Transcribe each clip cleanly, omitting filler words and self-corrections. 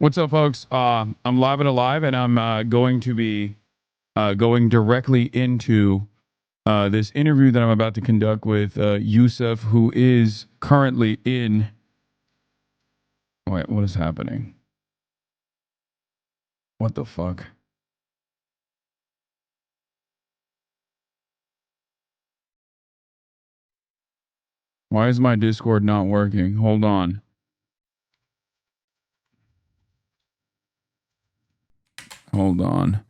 What's up, folks? I'm live and alive, and I'm going to be going directly into this interview that I'm about to conduct with Yusuf, who is currently in. Wait, what is happening? What the fuck? Why is my Discord not working? Hold on. Hold on.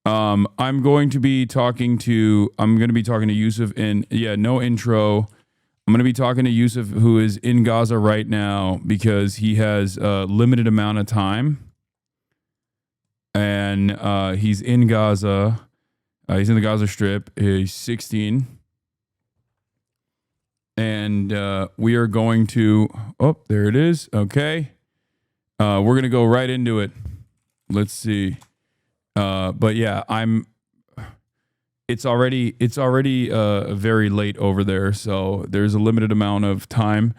I'm going to be talking to. I'm going to be talking to Yusuf in. Yeah, no intro. I'm going to be talking to Yusuf, who is in Gaza right now because he has a limited amount of time. And he's in Gaza. He's in the Gaza Strip. He's 16. And we are going to. Oh, there it is. Okay. We're going to go right into it. Let's see. But yeah, it's already very late over there, so there's a limited amount of time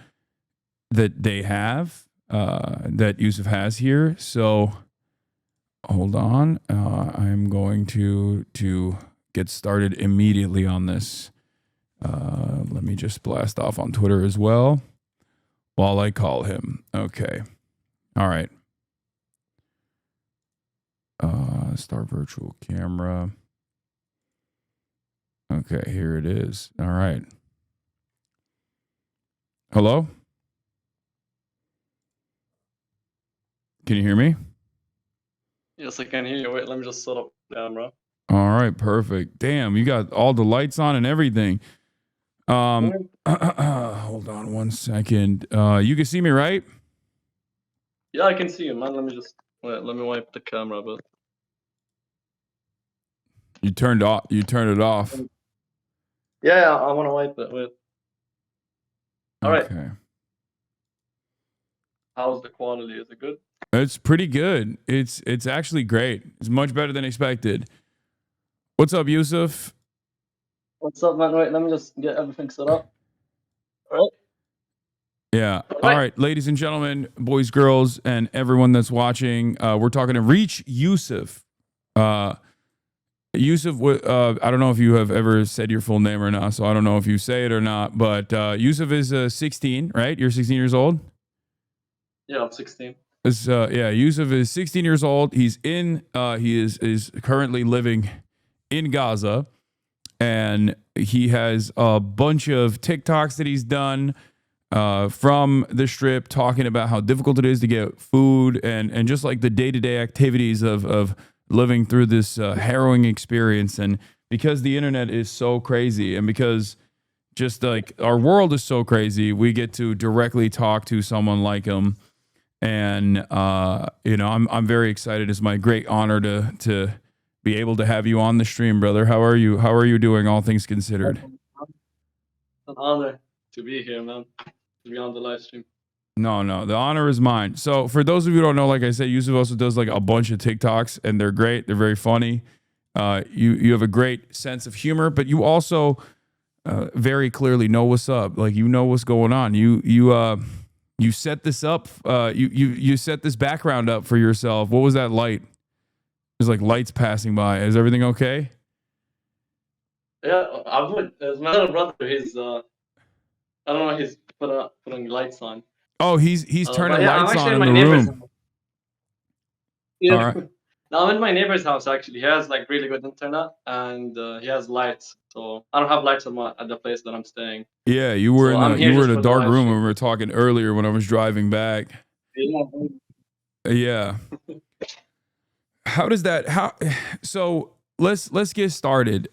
that they have that Yusuf has here. So hold on, I'm going to get started immediately on this. Let me just blast off on Twitter as well while I call him. Okay, all right. Start virtual camera. Okay, here it is. All right. Hello? Can you hear me? Yes, I can hear you. Wait, let me just set up the camera. All right, perfect. Damn, you got all the lights on and everything. Hold on one second. You can see me, right? Yeah, I can see you, man. Let me just wait. Let me wipe the camera a bit. You turned it off. Yeah, I want to wipe it. Wait. All right. Okay. How's the quality? Is it good? It's pretty good. It's actually great. It's much better than expected. What's up, Yusuf? What's up, man? Wait, let me just get everything set up. All right. Yeah. All right, ladies and gentlemen, boys, girls, and everyone that's watching, we're talking to reachyusuf. Yusuf, I don't know if you have ever said your full name or not, so I don't know if you say it or not, but Yusuf is 16, right? You're 16 years old? Yeah, I'm 16. Yeah, Yusuf is 16 years old. He is currently living in Gaza, and he has a bunch of TikToks that he's done from the Strip talking about how difficult it is to get food and just like the day-to-day activities of living through this harrowing experience. And because the internet is so crazy, and because just like our world is so crazy, we get to directly talk to someone like him. And I'm very excited. It's my great honor to be able to have you on the stream, brother. How are you? How are you doing, all things considered? It's an honor to be here, man. To be on the live stream. No, the honor is mine. So for those of you who don't know, like I said, Yusuf also does like a bunch of TikToks, and they're great. They're very funny. You have a great sense of humor, but you also very clearly know what's up. Like, you know what's going on. You set this up. You set this background up for yourself. What was that light? There's like lights passing by. Is everything okay? Yeah, I would. As my little brother, he's I don't know, he's putting lights on. Oh, he's turning lights on in my the neighbor's room. Yeah. All right. Now I'm in my neighbor's house. Actually, he has like really good internet, and he has lights. So I don't have lights at the place that I'm staying. Yeah, you were So in a dark room when we were talking earlier when I was driving back. Yeah. How does that so let's get started.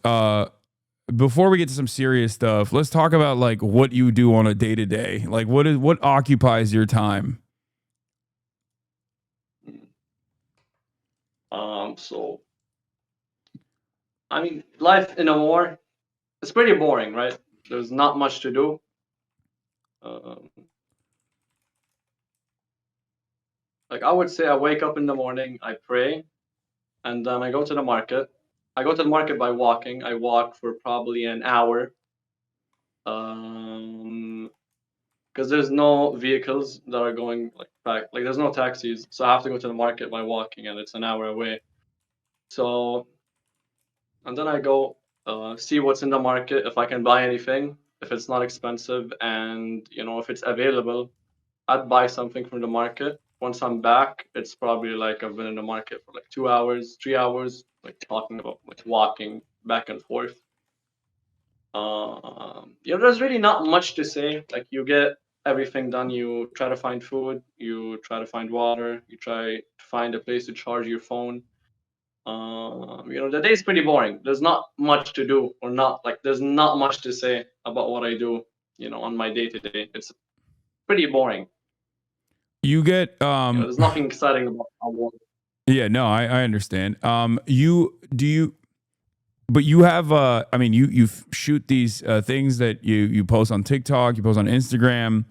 Before we get to some serious stuff, let's talk about like what you do on a day-to-day. Like what occupies your time? So I mean, life in a war, it's pretty boring, right? There's not much to do. Like, I would say I wake up in the morning, I pray, and then I go to the market. I go to the market by walking. I walk for probably an hour. Because there's no vehicles that are going like like there's no taxis, so I have to go to the market by walking, and it's an hour away. So, and then I go see what's in the market, if I can buy anything, if it's not expensive, and if it's available, I'd buy something from the market. Once I'm back, it's probably like I've been in the market for like 2 hours, 3 hours, like talking about like walking back and forth. There's really not much to say. Like you get everything done. You try to find food. You try to find water. You try to find a place to charge your phone. The day is pretty boring. There's not much to do, or not like there's not much to say about what I do. On my day to day, it's pretty boring. You get there's nothing exciting about our work. Yeah, no, I understand. But you have I mean you shoot these things that you post on TikTok, you post on Instagram,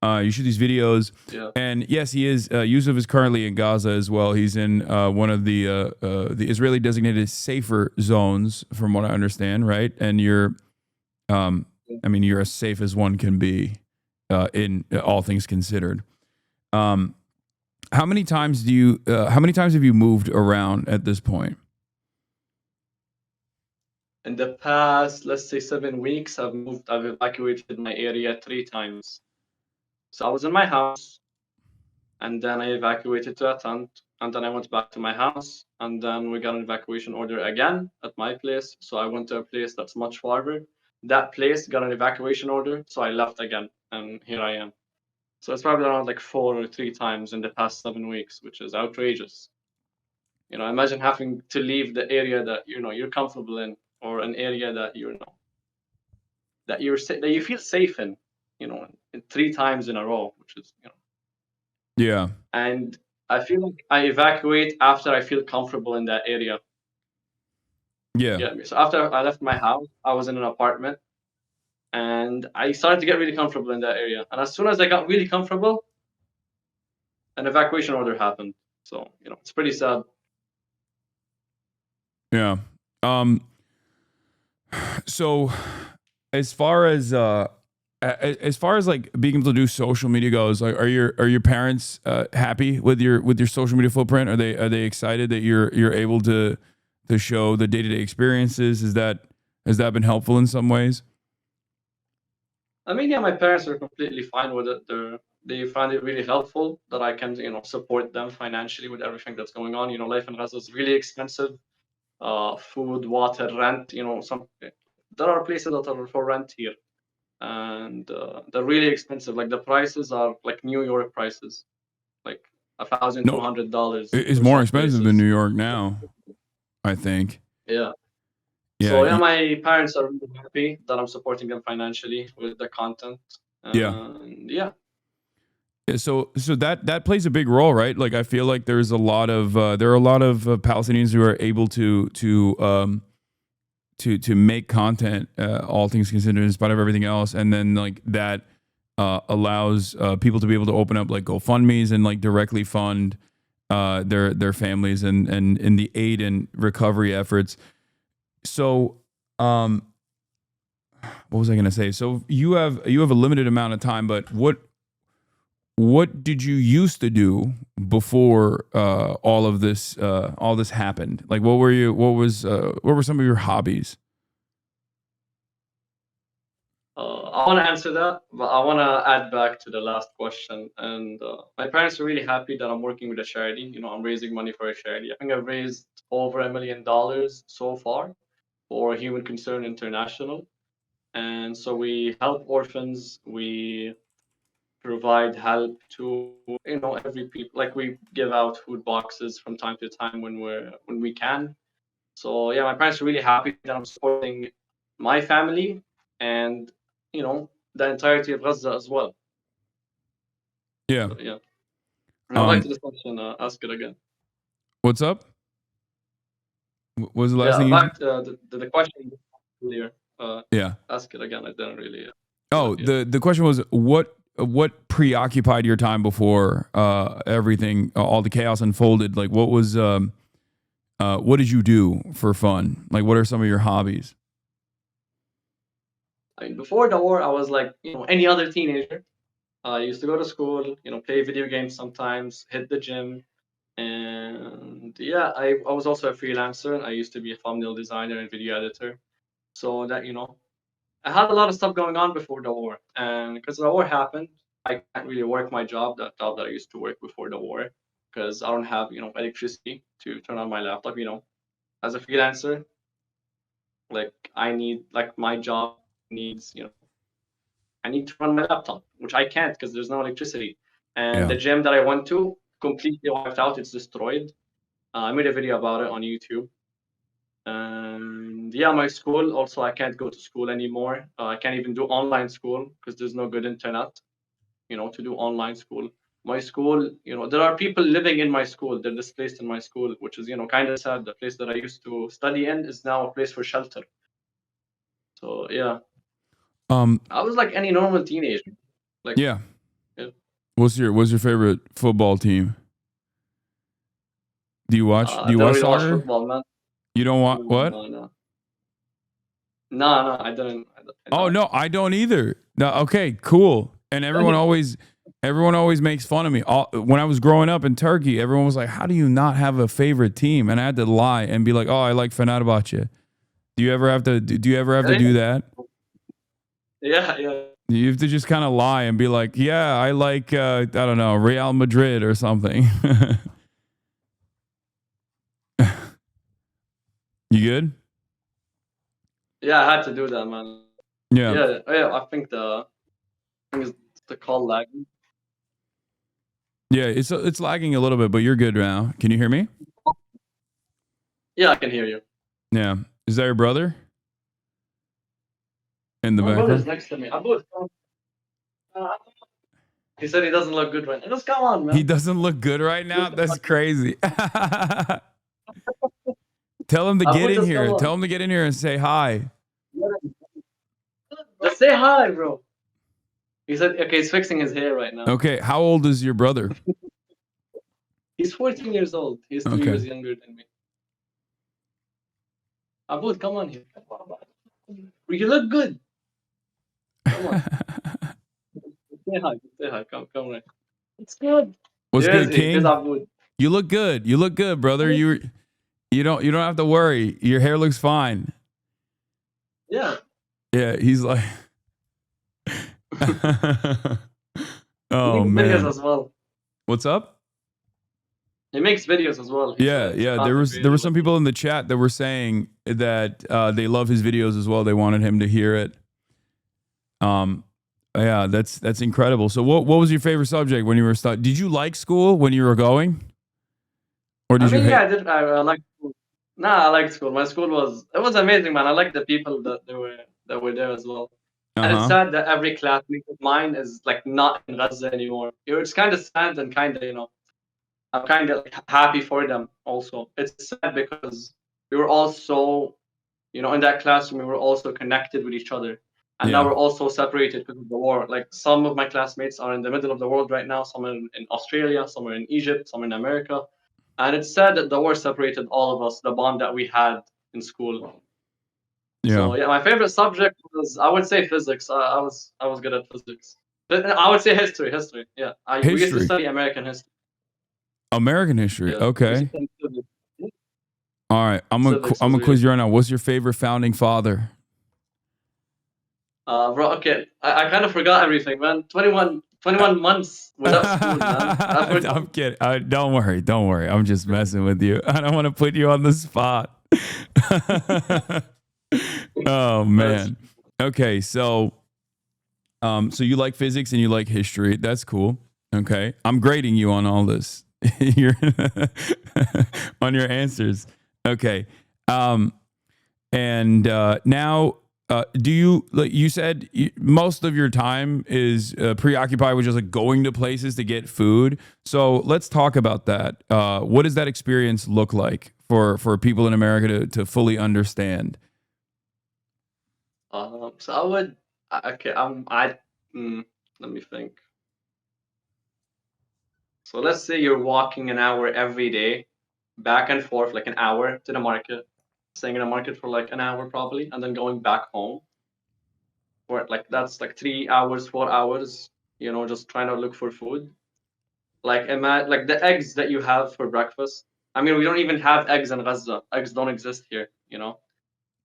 you shoot these videos. Yeah. And yes, he is Yusuf is currently in Gaza as well. He's in one of the Israeli designated safer zones, from what I understand, right? And you're you're as safe as one can be in all things considered. How many times have you moved around at this point? In the past, let's say 7 weeks, I've evacuated my area 3 times. So I was in my house, and then I evacuated to a tent, and then I went back to my house, and then we got an evacuation order again at my place. So I went to a place that's much farther. That place got an evacuation order, so I left again, and here I am. So it's probably around like 4 or 3 times in the past 7 weeks, which is outrageous. Imagine having to leave the area that you're comfortable in, or an area that that you feel safe in, 3 times in a row, which is Yeah. And I feel like I evacuate after I feel comfortable in that area. Yeah. So after I left my house, I was in an apartment, and I started to get really comfortable in that area. And as soon as I got really comfortable, an evacuation order happened. So it's pretty sad. Yeah. So as far as like being able to do social media goes, like are your parents happy with your social media footprint? Are they excited that you're able to show the day-to-day experiences? Has that been helpful in some ways? I mean, yeah, my parents are completely fine with it. They find it really helpful that I can, support them financially with everything that's going on. Life in Gaza is really expensive. Food, water, rent. There are places that are for rent here, and they're really expensive. Like the prices are like New York prices, like $1,200. It's more expensive than New York now, I think. Yeah. Yeah. So yeah, my parents are really happy that I'm supporting them financially with the content. Yeah. Yeah. Yeah, so that plays a big role, right? Like I feel like there are a lot of Palestinians who are able to make content, all things considered, in spite of everything else, and then like that allows people to be able to open up like GoFundMe's and like directly fund their families and in the aid and recovery efforts. So what was I going to say? So you have a limited amount of time, but what did you used to do before all this happened? Like what were some of your hobbies? I want to answer that, but I want to add back to the last question. And my parents are really happy that I'm working with a charity. I'm raising money for a charity. I think I've raised over $1 million so far for Human Concern International. And so we help orphans. We provide help to every people. Like we give out food boxes from time to time when we can. So yeah, my parents are really happy that I'm supporting my family and the entirety of Gaza as well. Yeah. So, yeah. And I'd like to discuss and ask it again. What's up? What was the last thing? Back to the question earlier. Yeah. Ask it again. I didn't really. The question was what preoccupied your time before everything, all the chaos unfolded? Like what did you do for fun? Like what are some of your hobbies? I mean, before the war, I was like any other teenager. I used to go to school, play video games sometimes, hit the gym, and yeah, I was also a freelancer. I used to be a thumbnail designer and video editor. So that, I had a lot of stuff going on before the war, and because the war happened, I can't really work my job, that job that I used to work before the war, because I don't have, electricity to turn on my laptop. As a freelancer, like I need, like my job needs, I need to run my laptop, which I can't because there's no electricity. And Yeah. the gym that I went to completely wiped out. It's destroyed. I made a video about it on YouTube. And yeah, my school also, I can't go to school anymore. I can't even do online school because there's no good internet, to do online school. My school, there are people living in my school. They're displaced in my school, which is, kind of sad. The place that I used to study in is now a place for shelter. So yeah, I was like any normal teenager. Like, Yeah. yeah. What's your favorite football team? Do you watch I don't really watch soccer? football, man. You don't want what? No, no, I don't. I Oh don't. no, I don't either. No, okay, cool. And everyone always makes fun of me. When I was growing up in Turkey, everyone was like, "How do you not have a favorite team?" And I had to lie and be like, "Oh, I like Fenerbahce." Do you ever have to do that? Yeah, yeah. You have to just kind of lie and be like, "Yeah, I like I don't know, Real Madrid or something." You good? Yeah, I had to do that, man. Yeah. Yeah, yeah. I think is the call lagging. Yeah, it's lagging a little bit, but you're good now. Can you hear me? Yeah, I can hear you. Yeah. Is that your brother? In the My brother's background? next to me. He said he doesn't look good right now. Just come on, man. He doesn't look good right now? That's crazy. Tell him to get in Just here. come Tell on. him to get in here and say hi. Just say hi, bro. He said, okay, he's fixing his hair right now. Okay, how old is your brother? He's 14 years old. He's 2 years younger than me. Abud, come on here. You look good. Come on. Say hi. Say hi. Come right. It's good. What's Here's good, he. Here's King? Abud. You look good. You look good, brother. You don't have to worry. Your hair looks fine. Yeah. Yeah, he's like oh He makes man. videos as well. What's up? He makes videos as well. Yeah. There were some people in the chat that were saying that they love his videos as well. They wanted him to hear it. Yeah, that's incredible. So what was your favorite subject when you were studying? Did you like school when you were going? Or did you hate? Yeah, I did. I liked school. Nah, I liked school. My school was amazing, man. I liked the people that were there as well. And it's sad that every classmate of mine is like not in Gaza anymore. It's kind of sad and kind of, I'm kind of like happy for them also. It's sad because we were all so, in that classroom, we were also connected with each other. And now we're also separated because of the war. Like some of my classmates are in the middle of the world right now. Some are in Australia, some are in Egypt, some are in America. And it's sad that the war separated all of us, the bond that we had in school. Yeah. So yeah, my favorite subject was, I would say, physics. I was good at physics. But I would say history. Yeah, we used to study American history. American history. Yeah. Okay. All right. I'm gonna quiz you right now. What's your favorite founding father? Bro, okay. I kind of forgot everything, man. 21 months without school, man. I'm kidding. Don't worry. I'm just messing with you. I don't want to put you on the spot. Oh man. Okay, so you like physics and you like history. That's cool. Okay. I'm grading you on all this. You're on your answers. Okay. And now do you, like you said, most of your time is preoccupied with just like going to places to get food. So let's talk about that. What does that experience look like for people in America to fully understand? So I would, okay, let me think. So let's say you're walking an hour every day, back and forth, like an hour to the market, staying in the market for like an hour probably, and then going back home. For like that's like 3 hours, 4 hours. just trying to look for food. Like like the eggs that you have for breakfast. I mean, we don't even have eggs in Gaza. Eggs don't exist here.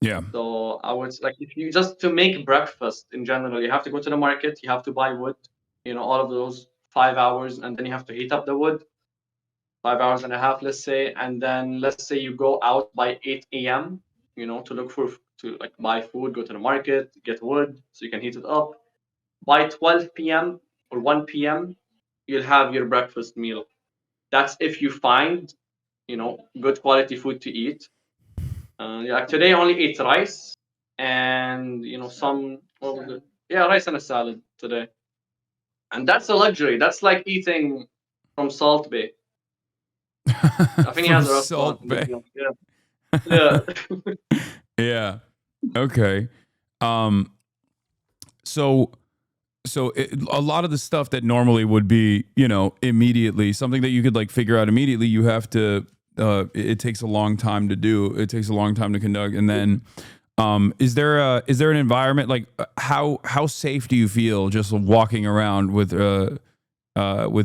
Yeah. So I would like if you just to make breakfast in general, you have to go to the market, you have to buy wood, all of those 5 hours, and then you have to heat up the wood, 5 hours and a half, let's say, and then let's say you go out by 8 a.m., to look for to like buy food, go to the market, get wood so you can heat it up. By 12 p.m. or 1 p.m., you'll have your breakfast meal. That's if you find, good quality food to eat. Yeah, today I only ate rice and some what was it? Yeah, rice and a salad today, and that's a luxury. That's like eating from Salt Bay. I think he From has a restaurant Salt in the Bay. field. Yeah, yeah. Yeah. Okay. Um. So a lot of the stuff that normally would be, immediately something that you could like figure out immediately, you have to. It takes a long time to do. It takes a long time to conduct, and then. Is there an environment like how safe do you feel just walking around with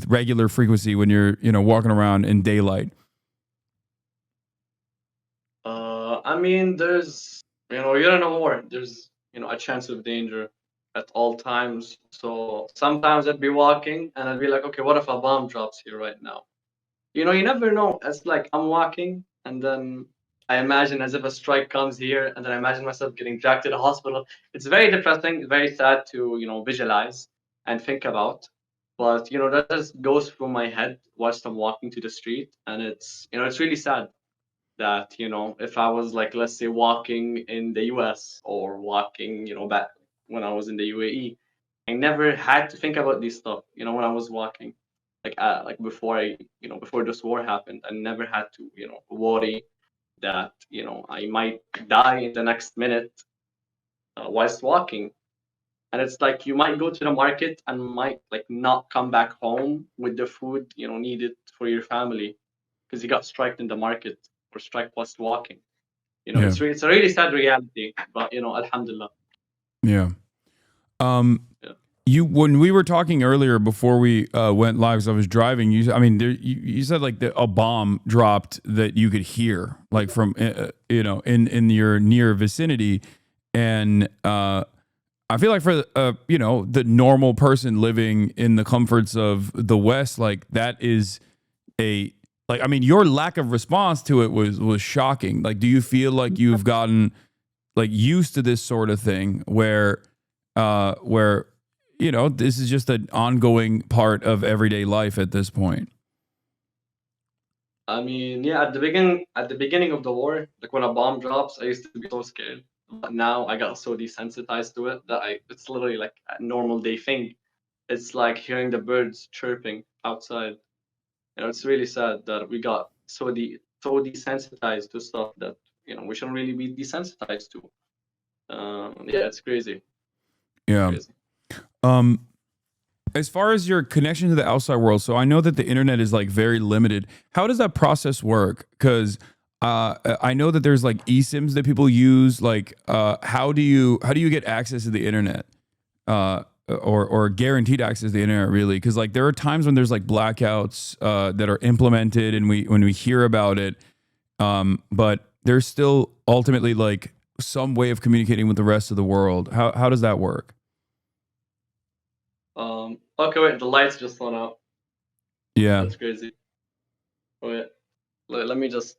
regular frequency when you're walking around in daylight? I mean, you're in a war. There's a chance of danger at all times. So sometimes I'd be walking and I'd be like, okay, what if a bomb drops here right now? You never know. It's like I'm walking and then I imagine as if a strike comes here and then I imagine myself getting dragged to the hospital. It's very depressing, very sad to, visualize and think about. But, that just goes through my head whilst I'm walking to the street. And it's really sad that, if I was like, let's say, walking in the US or walking, back when I was in the UAE, I never had to think about these stuff, when I was walking like before before this war happened. I never had to worry that I might die in the next minute whilst walking. And it's like you might go to the market and might like not come back home with the food needed for your family because you got striked in the market or striked whilst walking. Yeah. It's a really sad reality, but alhamdulillah. Yeah. Um, Yeah. you when we were talking earlier before we went live, 'cause I was driving. I mean, you said like a bomb dropped that you could hear, like from in your near vicinity, and I feel like for the normal person living in the comforts of the West, like that is a like I mean, your lack of response to it was shocking. Like, do you feel like you've gotten like used to this sort of thing where this is just an ongoing part of everyday life at this point? I mean, yeah, at the beginning of the war, like when a bomb drops, I used to be so scared. But now I got so desensitized to it that it's literally like a normal day thing. It's like hearing the birds chirping outside. It's really sad that we got so desensitized to stuff that we shouldn't really be desensitized to. Yeah, it's crazy. It's Yeah. crazy. Um as far as your connection to the outside world, so I know that the internet is like very limited. How does that process work? Because I know that there's like eSIMs that people use. Like, how do you get access to the internet, or guaranteed access to the internet? Really, because like there are times when there's like blackouts that are implemented, and when we hear about it, but there's still ultimately like some way of communicating with the rest of the world. How does that work? Okay, wait, the lights just went out. Yeah. That's crazy. Wait, let me just.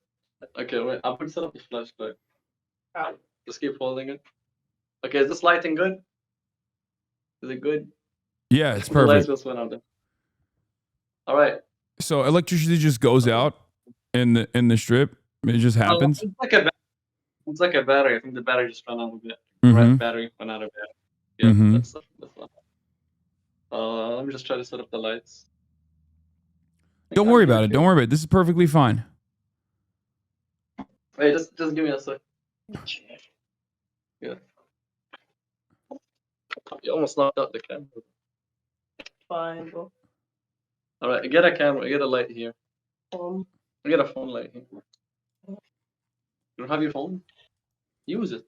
Okay, wait, I put set up the flashlight. Just keep holding it. Okay, is this lighting good? Is it good? Yeah, it's The lights perfect. just went out there. All right. So electricity just goes Okay. out in the strip. It just happens. It's like a battery. I think the battery just ran out of it. Mm-hmm. Battery went out of battery. Yeah, Mm-hmm. that's not. Let me just try to set up the lights. I think Don't I'll worry be about it. Don't okay. worry about it. This is perfectly fine. Wait, just give me a sec. Yeah, you almost knocked out the camera. Fine, bro. All right, get a camera. Get a light here. Get a phone light here. You don't have your phone? Use it.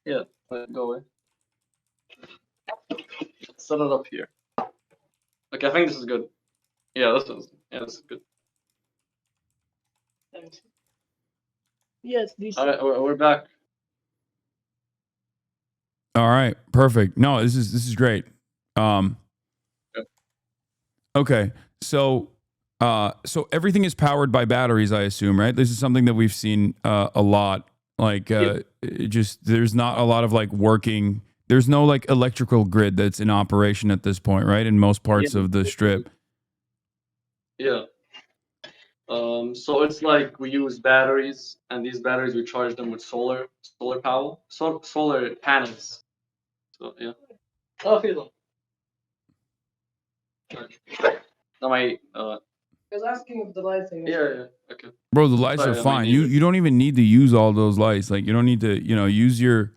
Yeah, go away. Set it up here. Okay, I think this is good. Yeah, this is good. Yes, this. All right, we're back. All right, perfect. No, this is great. Um, Yeah. okay, so so everything is powered by batteries, I assume, right? This is something that we've seen a lot. Like, it just there's not a lot of like working. There's no like electrical grid that's in operation at this point, right? In most parts Yeah. of the strip. Yeah. So it's like we use batteries, and these batteries we charge them with solar power, solar panels. So yeah. Oh, feel Now my I was asking if the lighting. yeah. Okay. Bro, the lights Sorry, are my fine. neighbor. You don't even need to use all those lights. Like you don't need to, use your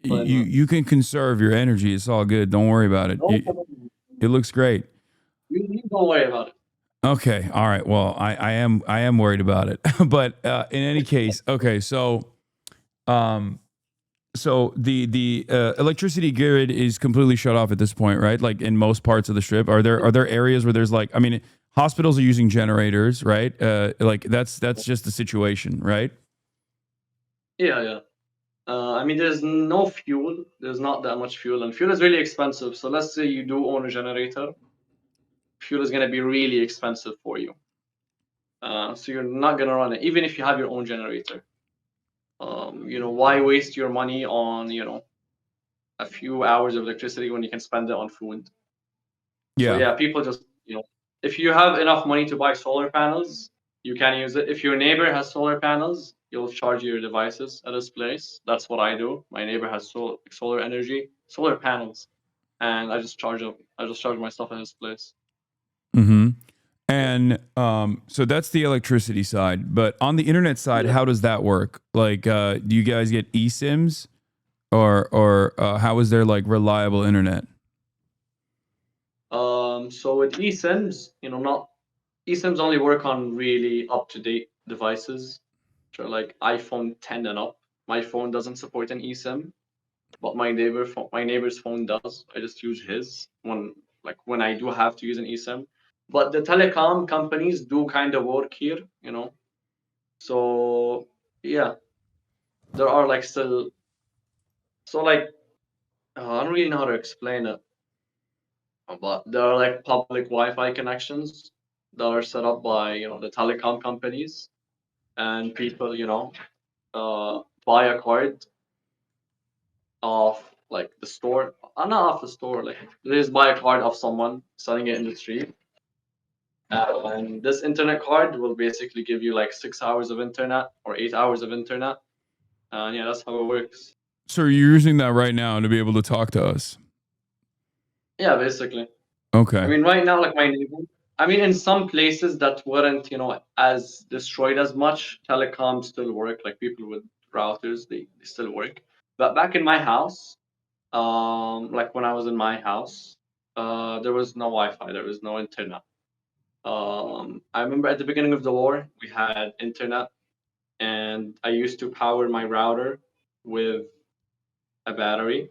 you can conserve your energy. It's all good. Don't worry about it. It looks great. You don't worry about it. Okay. All right. Well, I am worried about it. But in any case, okay, so the electricity grid is completely shut off at this point, right? Like in most parts of the strip. Are there areas where there's like, I mean, hospitals are using generators, right? Like that's just the situation, right? Yeah. I mean, there's no fuel. There's not that much fuel, and fuel is really expensive. So let's say you do own a generator, fuel is gonna be really expensive for you. So you're not gonna run it, even if you have your own generator. Why waste your money on a few hours of electricity when you can spend it on food? So Yeah. yeah, people just if you have enough money to buy solar panels, you can use it. If your neighbor has solar panels, you'll charge your devices at his place. That's what I do. My neighbor has solar energy, solar panels, and I just charge them. I just charge my stuff at his place. Mm-hmm. And so that's the electricity side. But on the internet side, Yeah. how does that work? Like, do you guys get eSIMs, or how is there like reliable internet? So with eSIMs, not eSIMs only work on really up-to-date devices, which are like iPhone 10 and up. My phone doesn't support an eSIM, but my neighbor's phone does. I just use his when I do have to use an eSIM. But the telecom companies do kind of work here. So yeah, there are like still. So like I don't really know how to explain it, but there are like public Wi-Fi connections that are set up by the telecom companies, and people buy a card off like the store, not off the store, like they just buy a card of someone selling it in the street. And this internet card will basically give you like 6 hours of internet or 8 hours of internet. And yeah, that's how it works. So you're using that right now to be able to talk to us. Yeah, basically. Okay. I mean, right now, like my neighbor, I mean, in some places that weren't, as destroyed as much, telecoms still work. Like people with routers, they still work. But back in my house, like when I was in my house, there was no Wi-Fi, there was no internet. I remember at the beginning of the war, we had internet, and I used to power my router with a battery.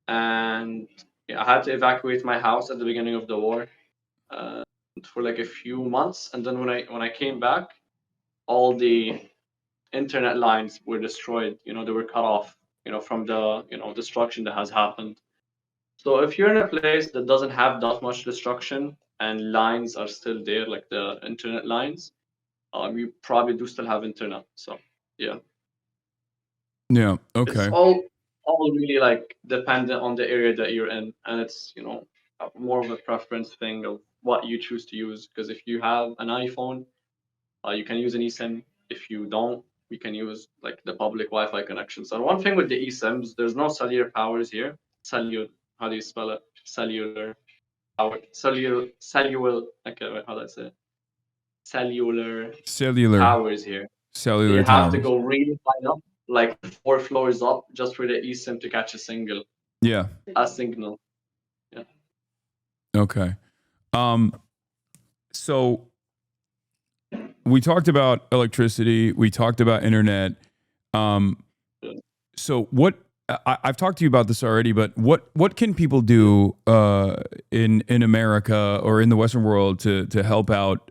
And yeah, I had to evacuate my house at the beginning of the war for like a few months, and then when I came back, all the internet lines were destroyed. They were cut off. From the destruction that has happened. So if you're in a place that doesn't have that much destruction and lines are still there, like the internet lines, you probably do still have internet. So yeah, Yeah. it's Okay. all really like dependent on the area that you're in, and it's more of a preference thing of what you choose to use. Because if you have an iPhone, you can use an eSIM. If you don't, we can use like the public Wi-Fi connections. And one thing with the eSIMs, there's no cellular powers here. Cellular, how do you spell it? Cellular power. Cellular. Okay, wait, how do I say it? Cellular towers here. Cellular You have to towers. go really high up, like 4 floors up, just for the eSIM to catch Yeah. a signal. Yeah. Okay. So we talked about electricity. We talked about internet. Yeah. So what I've talked to you about this already, but what can people do in America or in the Western world to help out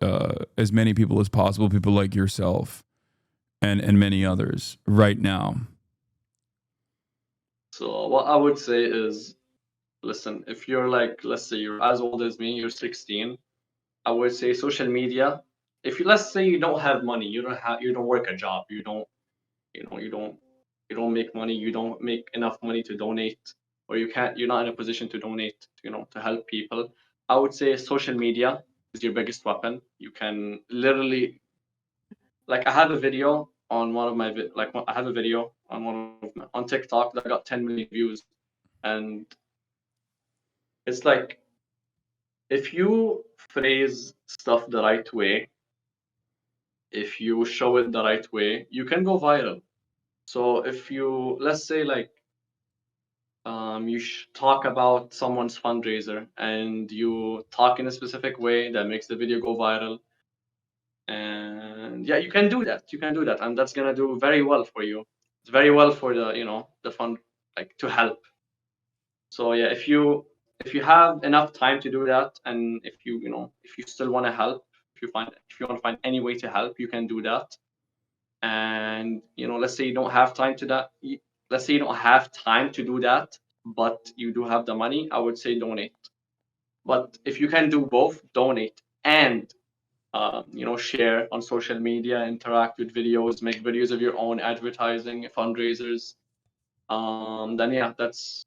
as many people as possible, people like yourself and many others right now? So what I would say is, listen, if you're like, let's say you're as old as me, you're 16, I would say social media. If you, let's say you don't have money, you don't work a job, you don't, you don't make money, you don't make enough money to donate, or you're not in a position to donate, to help people. I would say social media is your biggest weapon. You can literally, like, I have a video on one of my I have a video on on TikTok that got 10 million views, and it's like, if you phrase stuff the right way, if you show it the right way, you can go viral. So if you, let's say, like, you talk about someone's fundraiser and you talk in a specific way that makes the video go viral, and yeah, you can do that. You can do that, and that's gonna do very well for you. It's very well for the fund, like, to help. So yeah, if you have enough time to do that, and if you still want to help, if you want to find any way to help, you can do that. And let's say you don't have time to that. Let's say you don't have time to do that, but you do have the money. I would say donate. But if you can do both, donate and share on social media, interact with videos, make videos of your own, advertising, fundraisers. Then yeah, that's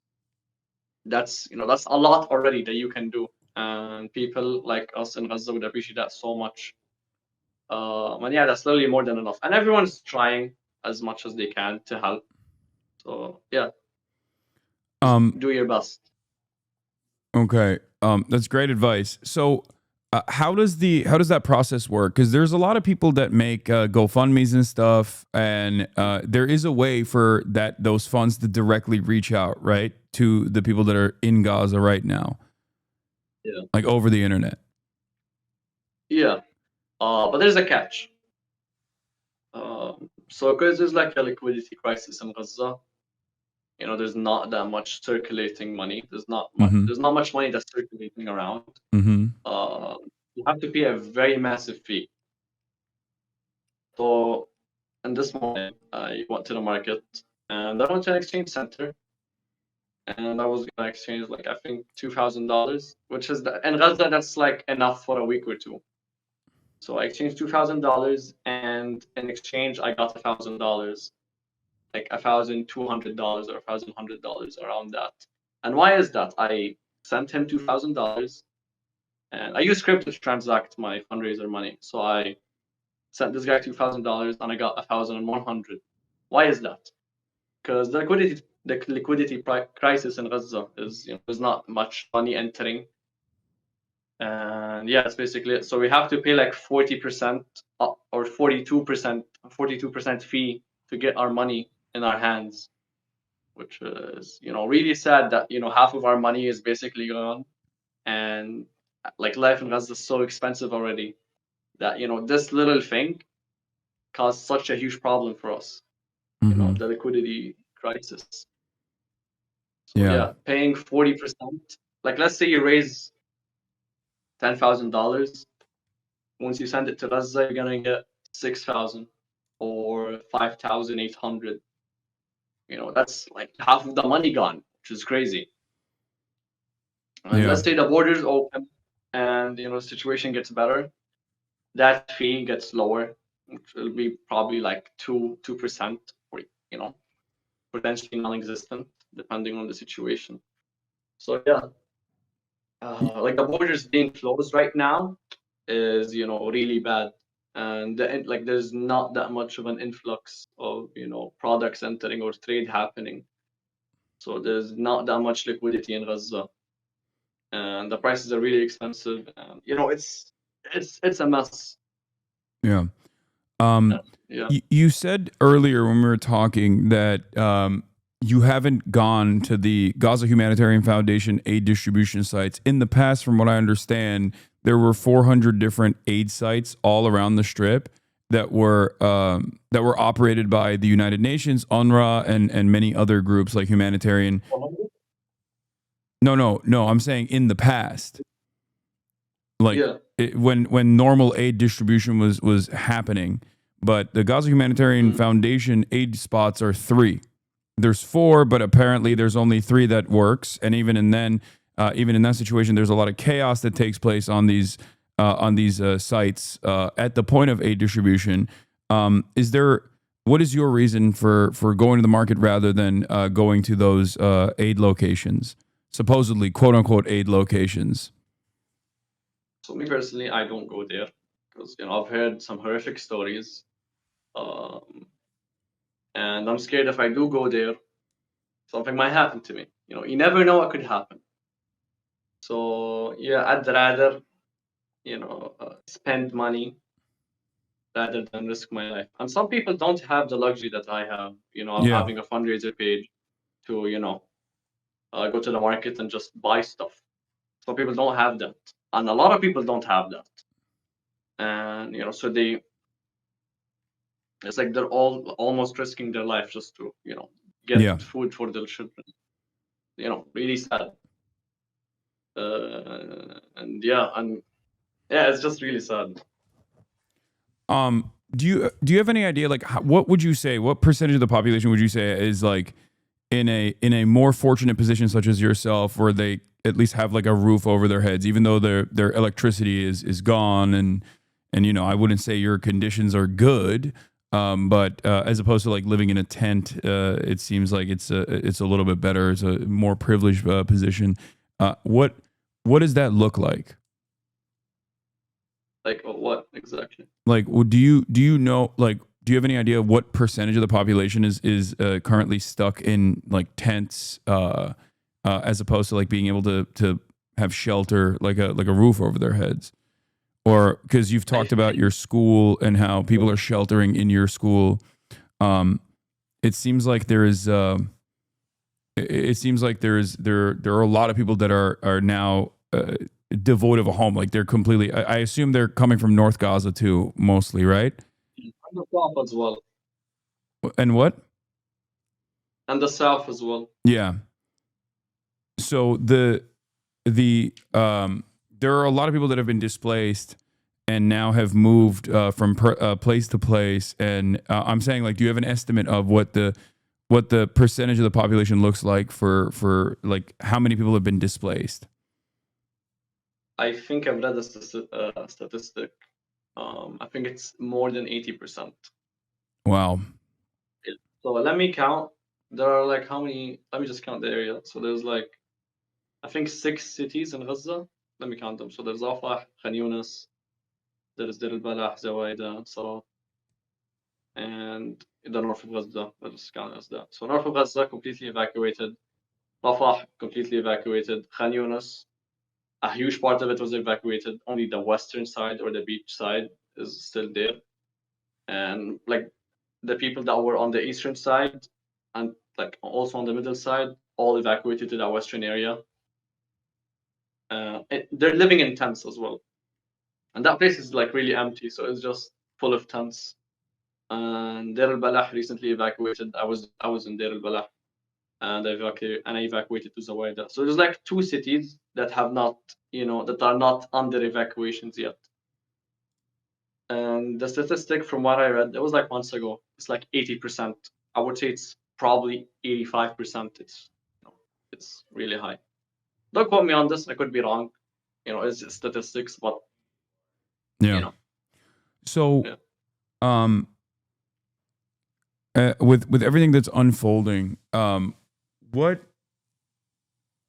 that's a lot already that you can do, and people like us in Gaza would appreciate that so much. And yeah, that's literally more than enough, and everyone's trying as much as they can to help. So yeah, do your best. Okay. That's great advice. So, how does that process work? Because there's a lot of people that make GoFundMe's and stuff, and there is a way for those funds to directly reach out, right, to the people that are in Gaza right now. Yeah. Like over the internet. Yeah. But there's a catch. So because there's like a liquidity crisis in Gaza, there's not that much circulating money. There's not much money that's circulating around. Mm-hmm. You have to pay a very massive fee. So in this moment, I went to the market and I went to an exchange center, and I was gonna exchange, like, I think $2,000, which is in Gaza that's like enough for a week or two. So I exchanged $2,000, and in exchange I got $1,000, like $1,200 or $1,100, around that. And why is that? I sent him $2,000, and I use crypto to transact my fundraiser money. So I sent this guy $2,000 and I got 1,100. Why is that? Because the liquidity crisis in Gaza is, there's not much money entering. And yeah, it's basically it. So we have to pay like 40% or 42% fee to get our money in our hands, which is, really sad that, half of our money is basically gone. And like, life in Gaza is so expensive already that, this little thing caused such a huge problem for us, Mm-hmm. the liquidity crisis. So Yeah. yeah, paying 40%, like, let's say you raise $10,000. Once you send it to Gaza, you're gonna get 6,000 or 5,800. That's like half of the money gone, which is crazy. And Yeah. let's say the borders open and the situation gets better, that fee gets lower, which will be probably like 2%, or potentially non-existent, depending on the situation. So yeah, like, the borders being closed right now is really bad, and like, there's not that much of an influx of products entering or trade happening. So there's not that much liquidity in Gaza, and the prices are really expensive, and it's a mess. Yeah. Yeah. You said earlier when we were talking that you haven't gone to the Gaza Humanitarian Foundation aid distribution sites. In the past, from what I understand, there were 400 different aid sites all around the Strip, that were operated by the United Nations, UNRWA, and many other groups like humanitarian. No. I'm saying in the past, like Yeah. when normal aid distribution was happening, but the Gaza Humanitarian Foundation aid spots are 3. There's 4, but apparently there's only 3 that works, and even in that situation, there's a lot of chaos that takes place on these sites at the point of aid distribution. What is your reason for going to the market rather than going to those aid locations, supposedly quote unquote aid locations? So me personally, I don't go there because I've heard some horrific stories, and I'm scared if I do go there, something might happen to me. You never know what could happen. So yeah, I'd rather spend money rather than risk my life. And some people don't have the luxury that I have, of Yeah. having a fundraiser page to go to the market and just buy stuff. Some people don't have that, and a lot of people don't have that. And so it's like they're all almost risking their life just to get food for their children. Really sad. And it's just really sad. Do you have any idea, like, what would you say, what percentage of the population would you say is like in a more fortunate position such as yourself, where they at least have like a roof over their heads, even though their electricity is gone, and I wouldn't say your conditions are good, but as opposed to like living in a tent, it seems like it's a little bit better. It's a more privileged position. What does that look like? Like what exactly? Like, do you know, like, do you have any idea what percentage of the population is currently stuck in like tents, as opposed to like being able to have shelter, like a roof over their heads? Or because you've talked about your school and how people are sheltering in your school, it seems like there are a lot of people that are now devoid of a home. Like they're completely. I assume they're coming from North Gaza too, mostly, right? And the South as well. And what? And the South as well. Yeah. So there are a lot of people that have been displaced and now have moved from place to place. And I'm saying, like, do you have an estimate of what the percentage of the population looks like for like how many people have been displaced? I think I've read a statistic. I think it's more than 80%. Wow. So let me count. There are like how many? Let me just count the area. So there's like, I think 6 cities in Gaza. Let me count them. So there's Rafah, Khan Yunis, there's Deir al-Balah, Zawaida, so, and the north of Gaza. Let's count as that. So north of Gaza completely evacuated. Rafah completely evacuated. Khan Yunis, a huge part of it was evacuated. Only the western side or the beach side is still there. And like the people that were on the eastern side and like also on the middle side, all evacuated to that western area. They're living in tents as well, and that place is like really empty, so it's just full of tents. And Deir al-Balah recently evacuated. I was in Deir al-Balah, and I evacuated to Zawaida. So there's like 2 cities that have not, that are not under evacuations yet. And the statistic from what I read, it was like months ago, it's like 80%. I would say it's probably 85%. It's really high. Don't quote me on this. I could be wrong. It's statistics, but yeah. So, with everything that's unfolding, what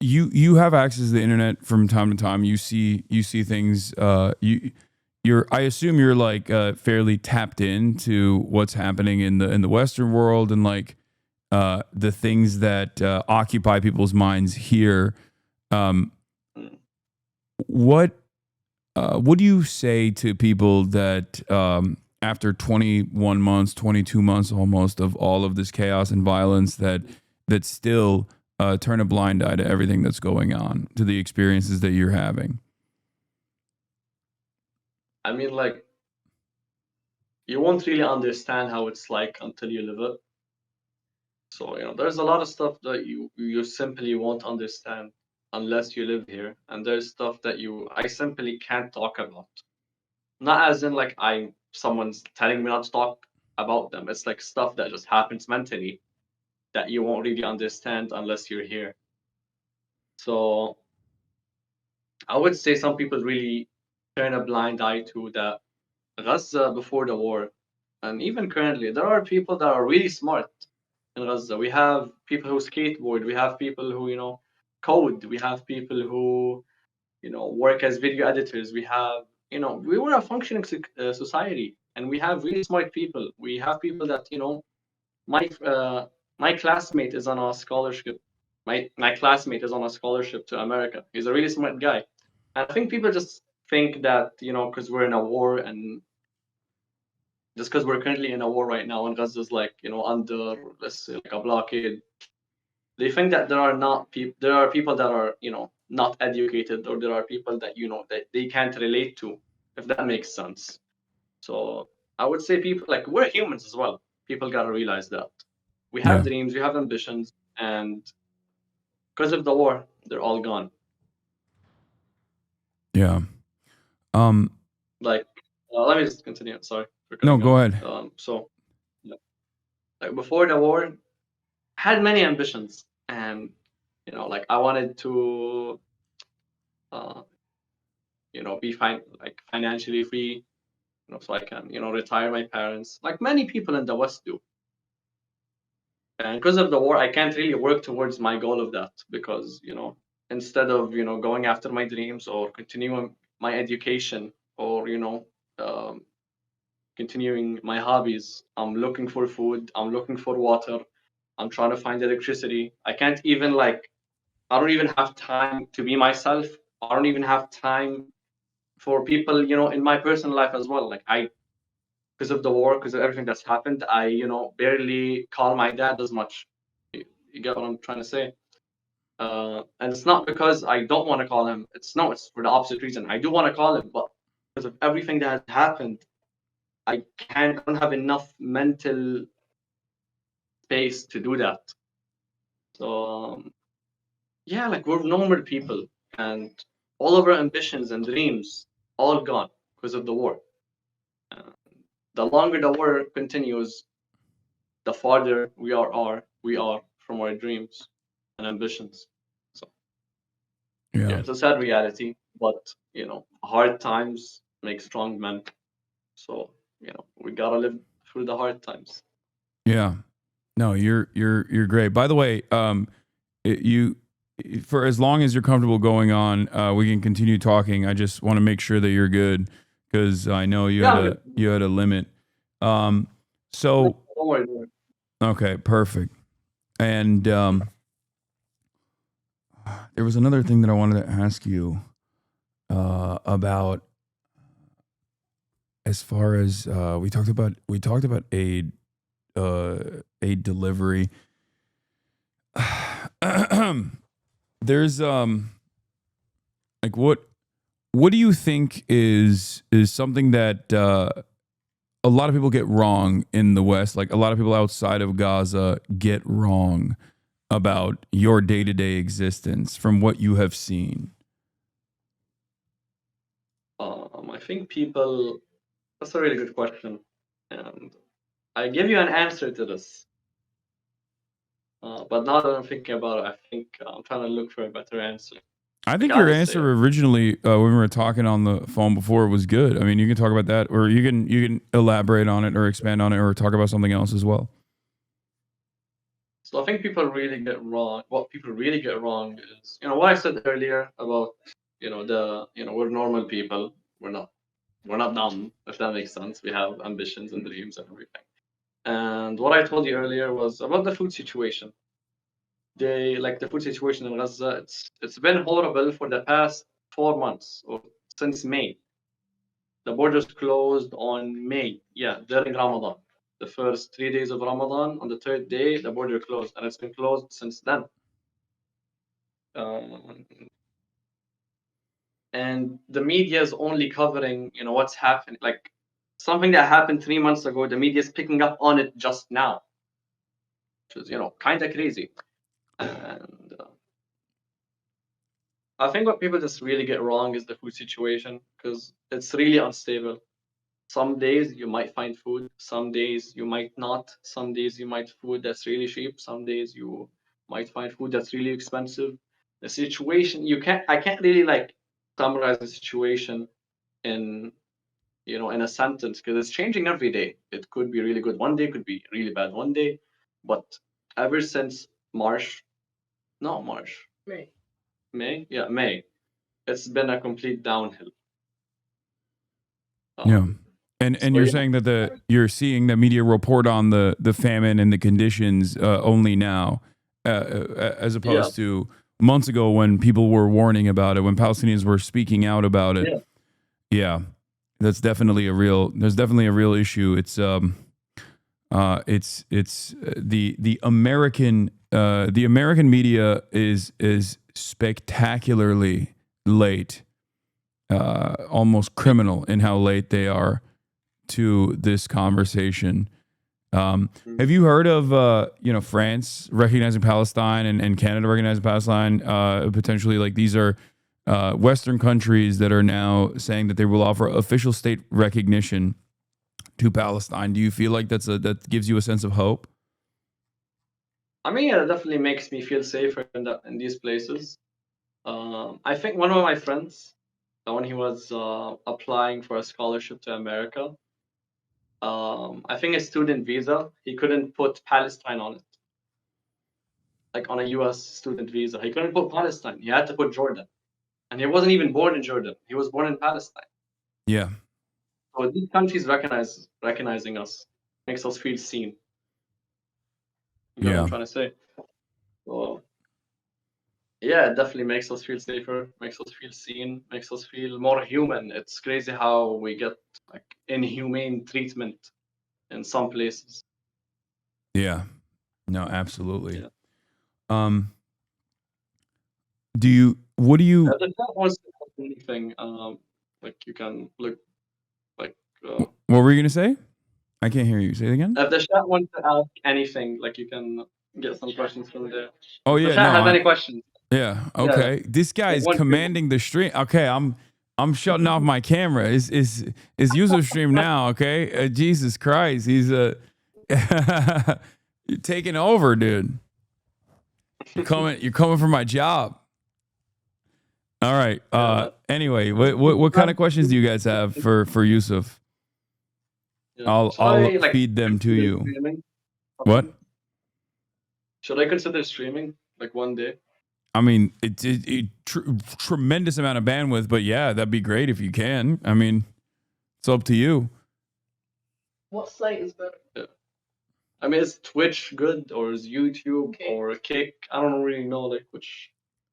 you have access to the internet from time to time. You see things. I assume you're like fairly tapped into what's happening in the Western world and like the things that occupy people's minds here. What do you say to people that after 21 months, 22 months almost of all of this chaos and violence that still turn a blind eye to everything that's going on, to the experiences that you're having? I mean, like, you won't really understand how it's like until you live it. So, there's a lot of stuff that you simply won't understand unless you live here, and there's stuff that I simply can't talk about. Not as in like someone's telling me not to talk about them. It's like stuff that just happens mentally that you won't really understand unless you're here. So I would say some people really turn a blind eye to that. Gaza before the war, and even currently, there are people that are really smart in Gaza. We have people who skateboard. We have people who code. We have people who work as video editors. We have we were a functioning society, and we have really smart people. We have people that my classmate is on a scholarship. My classmate is on a scholarship to America. He's a really smart guy, and I think people just think that because we're in a war, and just because we're currently in a war right now and Gaza's like under, let's say, like a blockade, they think that there are people that are not educated, or there are people that that they can't relate to, if that makes sense. So I would say people, like, we're humans as well. People gotta realize that we have Yeah. dreams, we have ambitions, and because of the war, they're all gone. Yeah. Like, let me just continue. Sorry for No, cutting go off. ahead. So, like, before the war, I had many ambitions, and like, I wanted to uh, be financially free, so I can retire my parents, like many people in the West do. And because of the war, I can't really work towards my goal of that, because instead of going after my dreams or continuing my education, or um, continuing my hobbies, I'm looking for food, I'm looking for water, I'm trying to find electricity. I can't even I don't even have time to be myself. I don't even have time for people in my personal life as well. Like, because of the war, because of everything that's happened, I barely call my dad as much. You get what I'm trying to say? And it's not because I don't want to call him. It's for the opposite reason. I do want to call him, but because of everything that has happened, I don't have enough mental space to do that. So yeah, like, we're normal people, and all of our ambitions and dreams all gone because of the war. The longer the war continues, the farther we are from our dreams and ambitions. So yeah, it's a sad reality, but hard times make strong men. So we gotta live through the hard times. Yeah. No, you're great. By the way, you, for as long as you're comfortable going on, we can continue talking. I just want to make sure that you're good, because I know you had a limit. So Don't worry. okay, perfect. And there was another thing that I wanted to ask you about, as far as we talked about aid delivery. There's like, what do you think is something that a lot of people get wrong in the West, like a lot of people outside of Gaza get wrong about your day-to-day existence from what you have seen? I think people. That's a really good question, and I give you an answer to this. But now that I'm thinking about it, I think I'm trying to look for a better answer. I think your answer originally, when we were talking on the phone before, was good. I mean, you can talk about that, or you can elaborate on it, or expand on it, or talk about something else as well. So I think people really get wrong. What people really get wrong is, what I said earlier about, we're normal people. We're not dumb, if that makes sense. We have ambitions and dreams and everything. And what I told you earlier was about the food situation. The food situation in Gaza, it's been horrible for the past 4 months, or since May. The borders closed on May, during Ramadan. The first 3 days of Ramadan, on the third day, the border closed, and it's been closed since then. And the media is only covering, what's happening. Like, something that happened 3 months ago, the media is picking up on it just now, which is, kind of crazy. And I think what people just really get wrong is the food situation, because it's really unstable. Some days you might find food, some days you might not. Some days you might food that's really cheap, some days you might find food that's really expensive. The situation, I can't really like summarize the situation in in a sentence, because it's changing every day. It could be really good one day, could be really bad one day, but ever since March, not March, May, it's been a complete downhill. Yeah. And so you're yeah. saying that you're seeing the media report on the famine and the conditions only now, as opposed to months ago when people were warning about it, when Palestinians were speaking out about it. Yeah, that's definitely there's definitely a real issue. It's the American media is spectacularly late, almost criminal in how late they are to this conversation. Have you heard of France recognizing Palestine and Canada recognizing Palestine? Potentially, like, these are Western countries that are now saying that they will offer official state recognition to Palestine. Do you feel like that gives you a sense of hope? I mean, it definitely makes me feel safer in these places. I think one of my friends, when he was applying for a scholarship to America, I think a student visa, he couldn't put Palestine on it. Like on a US student visa, he couldn't put Palestine. He had to put Jordan. And he wasn't even born in Jordan. He was born in Palestine. Yeah. So these countries recognizing us makes us feel seen. You know what I'm trying to say? So, yeah, it definitely makes us feel safer, makes us feel seen, makes us feel more human. It's crazy how we get like inhumane treatment in some places. Yeah. No, absolutely. Yeah. What do you The chat wants to ask anything. Like you can look like. What were you gonna say? I can't hear you. Say it again. If the chat wants to ask anything, like you can get some questions from there. Oh If yeah, the chat no. has any questions. Yeah. Okay. This guy is One- commanding the stream. Okay, I'm shutting off my camera. Is Yusuf stream now? Okay. Jesus Christ, he's you're taking over, dude. You're coming for my job. All right. Anyway, what kind of questions do you guys have for Yusuf? I'll feed them to you. Streaming? What? Should I consider streaming like one day? I mean, it's tremendous amount of bandwidth, but yeah, that'd be great if you can. I mean, it's up to you. What site is better? Yeah. I mean, is Twitch good or is YouTube or Kick? I don't really know like which.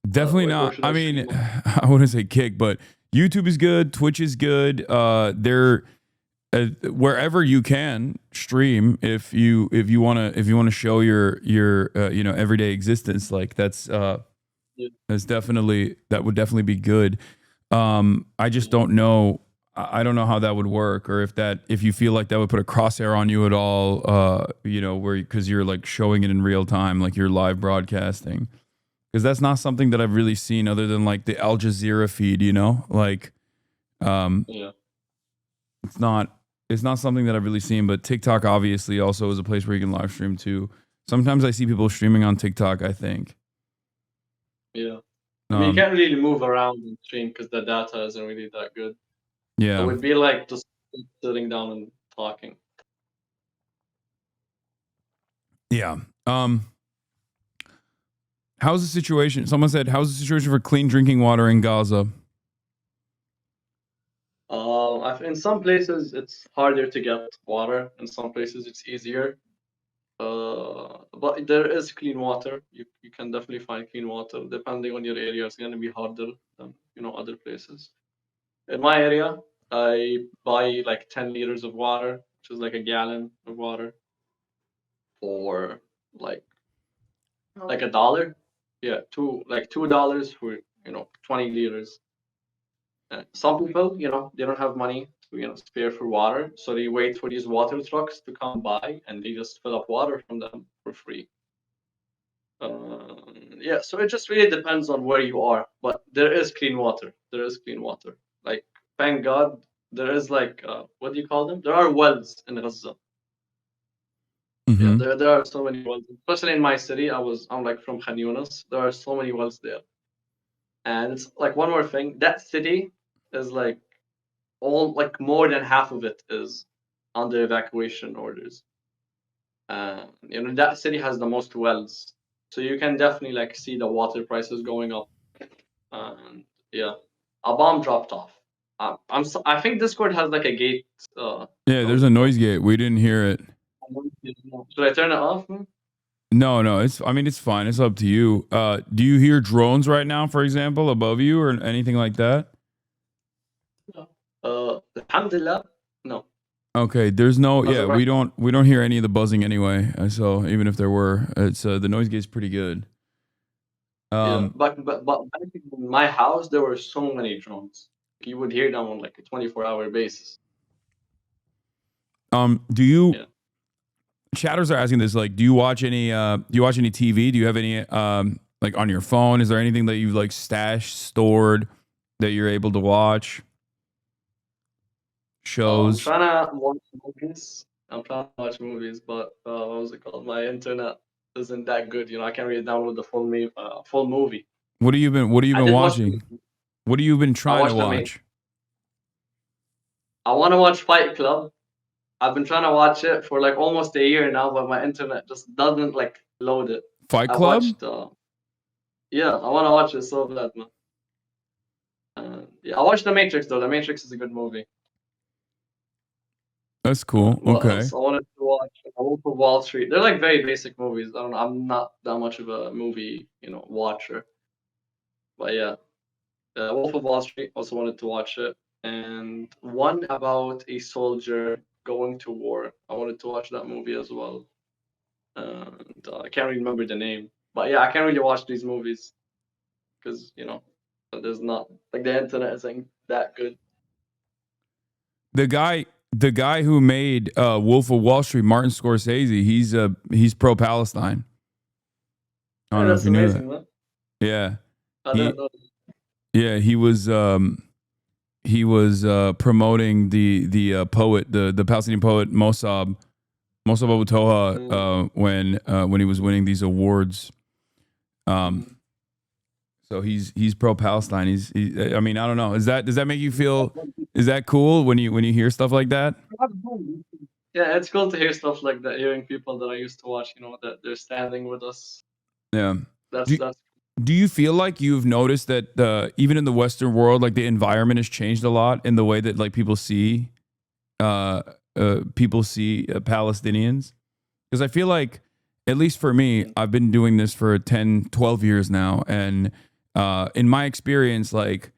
Definitely not. I mean, I wouldn't say Kick, but YouTube is good. Twitch is good. They're wherever you can stream if you want to show your everyday existence, like that's definitely, that would definitely be good. I just don't know. I don't know how that would work, or if you feel like that would put a crosshair on you at all, because you're like showing it in real time, like you're live broadcasting. Because that's not something that I've really seen other than like the Al Jazeera feed, like, it's not something that I've really seen. But TikTok obviously also is a place where you can live stream too. Sometimes I see people streaming on TikTok, I think. Yeah. I mean, you can't really move around and stream because the data isn't really that good. Yeah. It would be like just sitting down and talking. Yeah. How's the situation? Someone said, how's the situation for clean drinking water in Gaza? In some places it's harder to get water. In some places it's easier. But there is clean water. You can definitely find clean water. Depending on your area, it's going to be harder than other places. In my area, I buy like 10 liters of water, which is like a gallon of water, for like $1. Yeah, $2 for 20 liters. Some people, they don't have money spare for water. So they wait for these water trucks to come by, and they just fill up water from them for free. Yeah, so it just really depends on where you are, but there is clean water. There is clean water. Like, thank God, there is like what do you call them? There are wells in Gaza. Yeah, there are so many wells, especially in my city. I'm like from Khan Yunis. There are so many wells there, and it's like one more thing. That city is like more than half of it is under evacuation orders. That city has the most wells, so you can definitely like see the water prices going up. And yeah, a bomb dropped off. I think Discord has like a gate. Yeah, there's a noise gate. We didn't hear it. Should I turn it off, man? No, it's fine. It's up to you. Do you hear drones right now, for example, above you or anything like that? Alhamdulillah, no. Okay, there's no. Yeah, we don't hear any of the buzzing anyway. So even if there were, it's the noise gate's pretty good. Yeah, but back in my house, there were so many drones. You would hear them on like a 24-hour basis. Do you? Yeah. Chatters are asking this. Like, do you watch any TV? Do you have any like on your phone? Is there anything that you've like stashed, stored that you're able to watch? Shows. I'm trying to watch movies, but what was it called? My internet isn't that good. I can't really download the full movie. What have you been watching? What have you been trying to watch? I want to watch Fight Club. I've been trying to watch it for like almost a year now, but my internet just doesn't like load it. Fight Club? Yeah, I want to watch it so bad, man. Yeah, I watched The Matrix though. The Matrix is a good movie. That's cool. Okay. I wanted to watch Wolf of Wall Street. They're like very basic movies. I'm not that much of a movie, watcher. But yeah, Wolf of Wall Street. Also wanted to watch it, and one about a soldier going to war. I wanted to watch that movie as well. And I can't really remember the name, but yeah, I can't really watch these movies because there's not like the internet isn't that good. The guy who made Wolf of Wall Street, Martin Scorsese, he's pro-Palestine. I don't know if you knew that. Man. Yeah. Yeah, he was promoting the poet, the Palestinian poet Mossab Abu Toha when he was winning these awards. So he's pro-Palestine. I mean, I don't know. Does that make you feel? Is that cool when you hear stuff like that? Yeah, it's cool to hear stuff like that. Hearing people that I used to watch, that they're standing with us. Yeah. Do you feel like you've noticed that even in the Western world, like the environment has changed a lot in the way that like people see Palestinians? Because I feel like, at least for me, I've been doing this for 10, 12 years now. And in my experience, like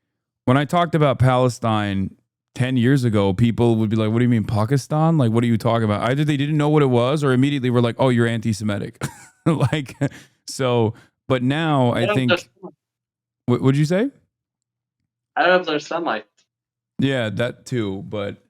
when I talked about Palestine 10 years ago, people would be like, what do you mean Pakistan? Like, what are you talking about? Either they didn't know what it was or immediately were like, oh, you're anti-Semitic. Like, so, but now I think, what'd you say? I don't know if they're Semite. Yeah, that too. But,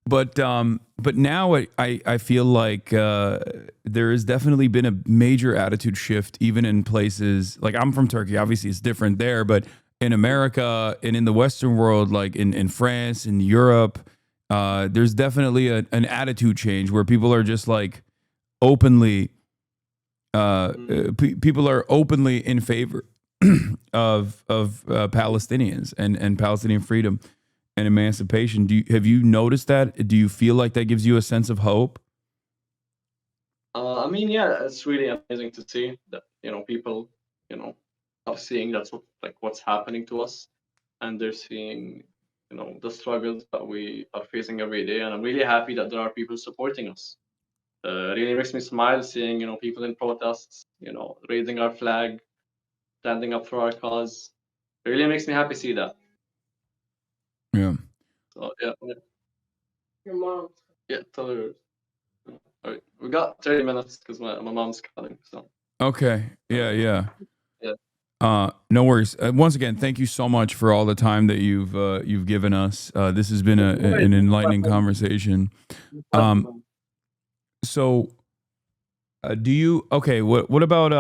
But now I feel like there has definitely been a major attitude shift, even in places like I'm from Turkey. Obviously, it's different there, but in America and in the Western world, like in France, in Europe, there's definitely an attitude change where people are just like openly, people are openly in favor of Palestinians and Palestinian freedom and emancipation. Have you noticed that? Do you feel like that gives you a sense of hope? I mean, yeah, it's really amazing to see that people are seeing what's happening to us, and they're seeing the struggles that we are facing every day. And I'm really happy that there are people supporting us. It really makes me smile seeing people in protests, raising our flag, standing up for our cause. It really makes me happy to see that. Yeah. So yeah. Your mom. Yeah, tell her. All right, we got 30 minutes because my mom's calling. So. Okay. Yeah. Yeah. No worries. Once again, thank you so much for all the time that you've given us. This has been an enlightening conversation. So, do you okay? What about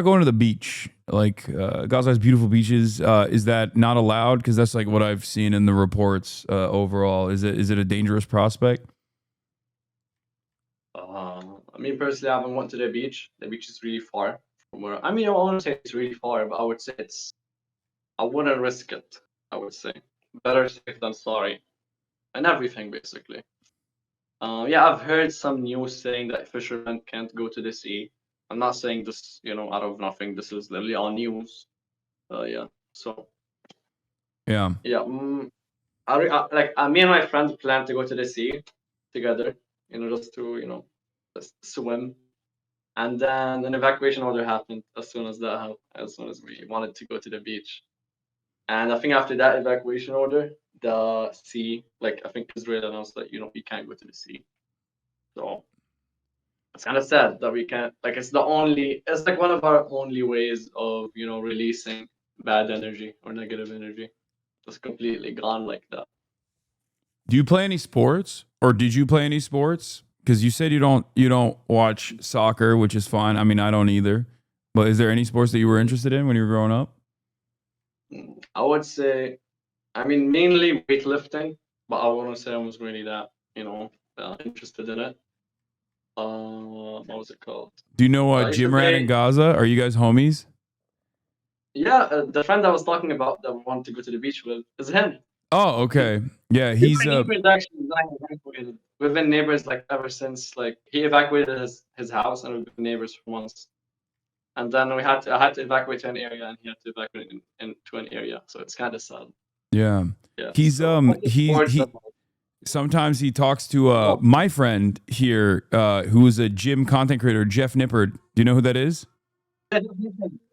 going to the beach? Like Gaza has beautiful beaches. Is that not allowed? Because that's like what I've seen in the reports. Overall, is it a dangerous prospect? I mean, personally, I haven't went to the beach. The beach is really far from where. I mean, I won't say it's really far, but I would say it's. I wouldn't risk it. I would say better safe than sorry, and everything basically. Yeah, I've heard some news saying that fishermen can't go to the sea. I'm not saying this, out of nothing. This is literally on news. Yeah. So Yeah. yeah, me and my friend plan to go to the sea together. Just to just swim. And then an evacuation order happened as soon as as soon as we wanted to go to the beach. And I think after that evacuation order, the sea, like I think Israel announced that we can't go to the sea. So it's kind of sad that we can't. Like it's like one of our only ways of releasing bad energy or negative energy. Just completely gone like that. Do you play any sports, or did you play any sports? Because you said you don't watch soccer, which is fine. I mean, I don't either. But is there any sports that you were interested in when you were growing up? I would say, I mean, mainly weightlifting, but I wouldn't say I was really that interested in it. What was it called? Do you know Jim Rat in Gaza? Are you guys homies? Yeah, the friend I was talking about that we wanted to go to the beach with is him. Oh, okay. Yeah, he's We've been neighbors like ever since. Like he evacuated his house, and we've been neighbors for months. And then I had to evacuate to an area, and he had to evacuate into an area. So it's kind of sad. Yeah. He's he sometimes he talks to my friend here who is a gym content creator, Jeff Nippard. Do you know who that is?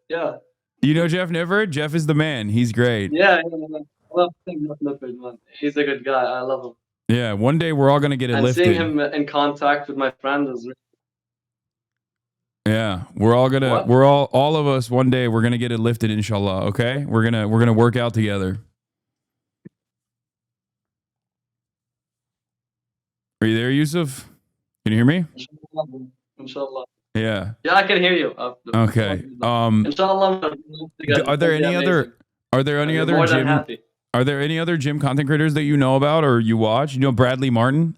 Yeah. You know Jeff Nippard? Jeff is the man. He's great. Yeah. I love Jeff Nippard, man. He's a good guy. I love him. Yeah, one day we're all gonna get it lifted. And seeing him in contact with my friend is. Yeah, we're all gonna all of us one day we're gonna get it lifted, inshallah. Okay, we're gonna work out together. Are you there, Yusuf? Can you hear me? Inshallah. Yeah. Yeah, I can hear you. Okay. Inshallah. Are there any other gym content creators that you know about or you watch? You know Bradley Martin?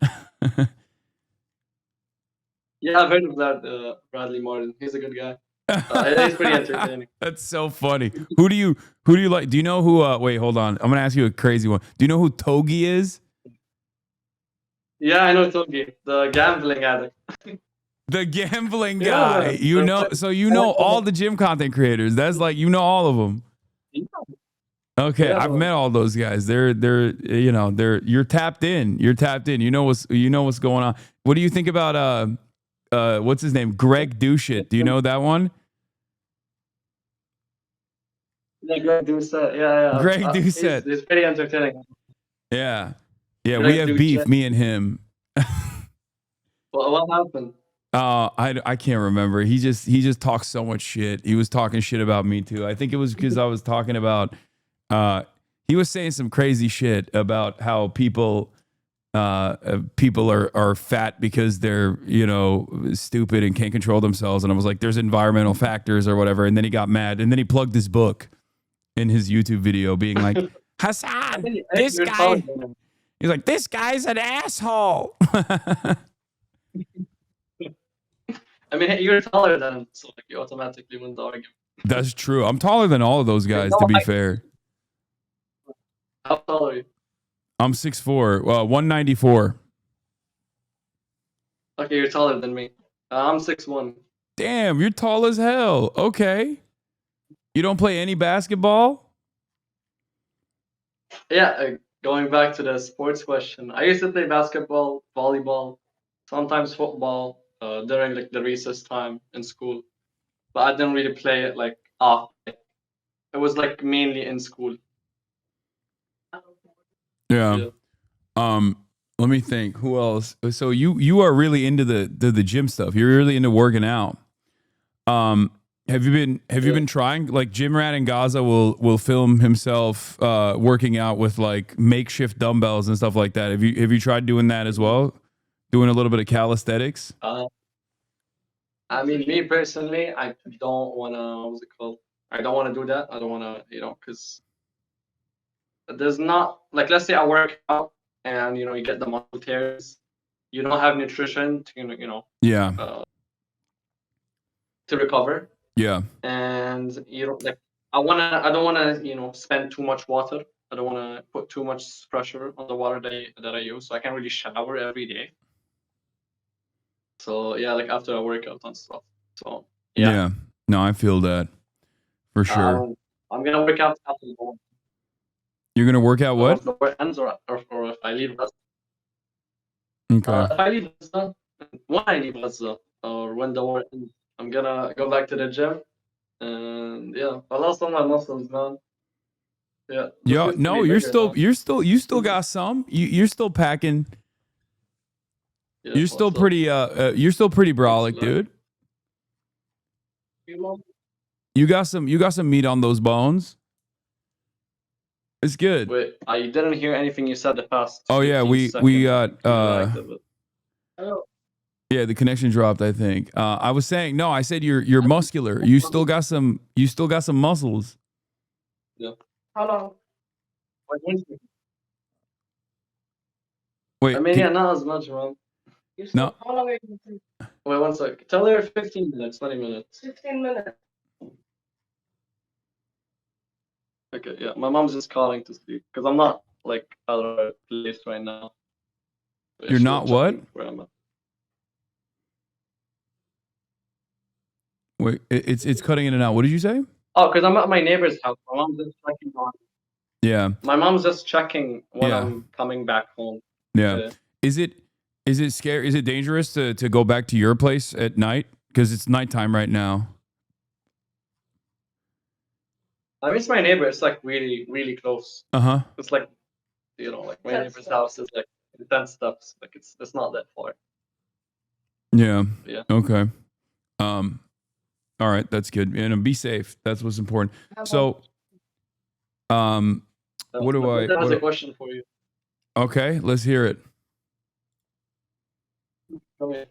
Yeah, I've heard of that. Bradley Martin. He's a good guy. He's pretty entertaining. That's so funny. Who do you like? Do you know who? Wait, hold on. I'm gonna ask you a crazy one. Do you know who Togi is? Yeah, I know Togi, the gambling addict. The gambling guy. Yeah, so you know all the gym content creators. That's like all of them. Yeah. Okay, yeah, I've met all those guys. They're you're tapped in. You're tapped in. You know what's going on. What do you think about what's his name? Greg Douchit. Do you know that one? Yeah, Greg Doucette. Yeah. Greg Doucette. He's pretty entertaining. Yeah. Yeah, Greg we have Doucette. Beef, me and him. What happened? I can't remember. He just talks so much shit. He was talking shit about me too. I think it was because I was talking about he was saying some crazy shit about how people are fat because they're stupid and can't control themselves. And I was like, there's environmental factors or whatever. And then he got mad, and then he plugged his book in his YouTube video, being like, Hasan, this guy. He's like, this guy's an asshole. I mean, you're taller than him, so like you automatically win the argument. That's true. I'm taller than all of those guys, to be fair. How tall are you? I'm 6'4", 194. Okay, you're taller than me. I'm 6'1". Damn, you're tall as hell. Okay. You don't play any basketball? Yeah, going back to the sports question. I used to play basketball, volleyball, sometimes football. During like the recess time in school, but I didn't really play it like often. It was like mainly in school. Yeah. Let me think. Who else? So you are really into the gym stuff. You're really into working out. Have you been trying? Like Jim Rat in Gaza will film himself working out with like makeshift dumbbells and stuff like that. Have you tried doing that as well? Doing a little bit of calisthenics? I mean, me personally, I don't wanna. What's it called? I don't want to do that. I don't want to, because there's not like, let's say I work out and you get the muscle tears. You don't have nutrition to Yeah. To recover. Yeah. And you don't like. I don't wanna spend too much water. I don't wanna put too much pressure on the water that I use. So I can't really shower every day. So yeah, like after I work out and stuff. So yeah. No, I feel that for sure. I'm gonna work out after the war. You're gonna work out what? Once the war ends, or if I leave Gaza. Okay. If I leave Gaza, when I leave Gaza, or when the war ends, I'm gonna go back to the gym, and yeah, I lost all my muscles, man. Yeah. Yeah. No, you still got some. You're still packing. Yeah, You're still pretty. You're still pretty brolic, dude. You got some meat on those bones. It's good. Wait, I didn't hear anything you said the past. Oh yeah, 15 we seconds. got yeah, the connection dropped, I think. I was saying no, I said you're muscular. You still got some muscles. Yeah. How long? Wait, I mean, yeah, not as much, man. No. How long are you going to take? Wait, one sec. Tell her 15 minutes, 20 minutes. 15 minutes. Okay, yeah. My mom's just calling to sleep because I'm not like at a place right now. So You're she's not checking what? where I'm at. Wait, it's cutting in and out. What did you say? Oh, because I'm at my neighbor's house. My mom's just checking on. Yeah. My mom's just checking when Yeah. I'm coming back home. Yeah. Yeah. Is it scary? Is it dangerous to go back to your place at night? Because it's nighttime right now. I mean, it's my neighbor. It's like really, really close. Uh-huh. It's like, like my neighbor's house is like 10 steps. Like it's not that far. Yeah. Yeah. Okay. All right, that's good. And be safe. That's what's important. So what do I That was a question for you. Okay, let's hear it. Come here.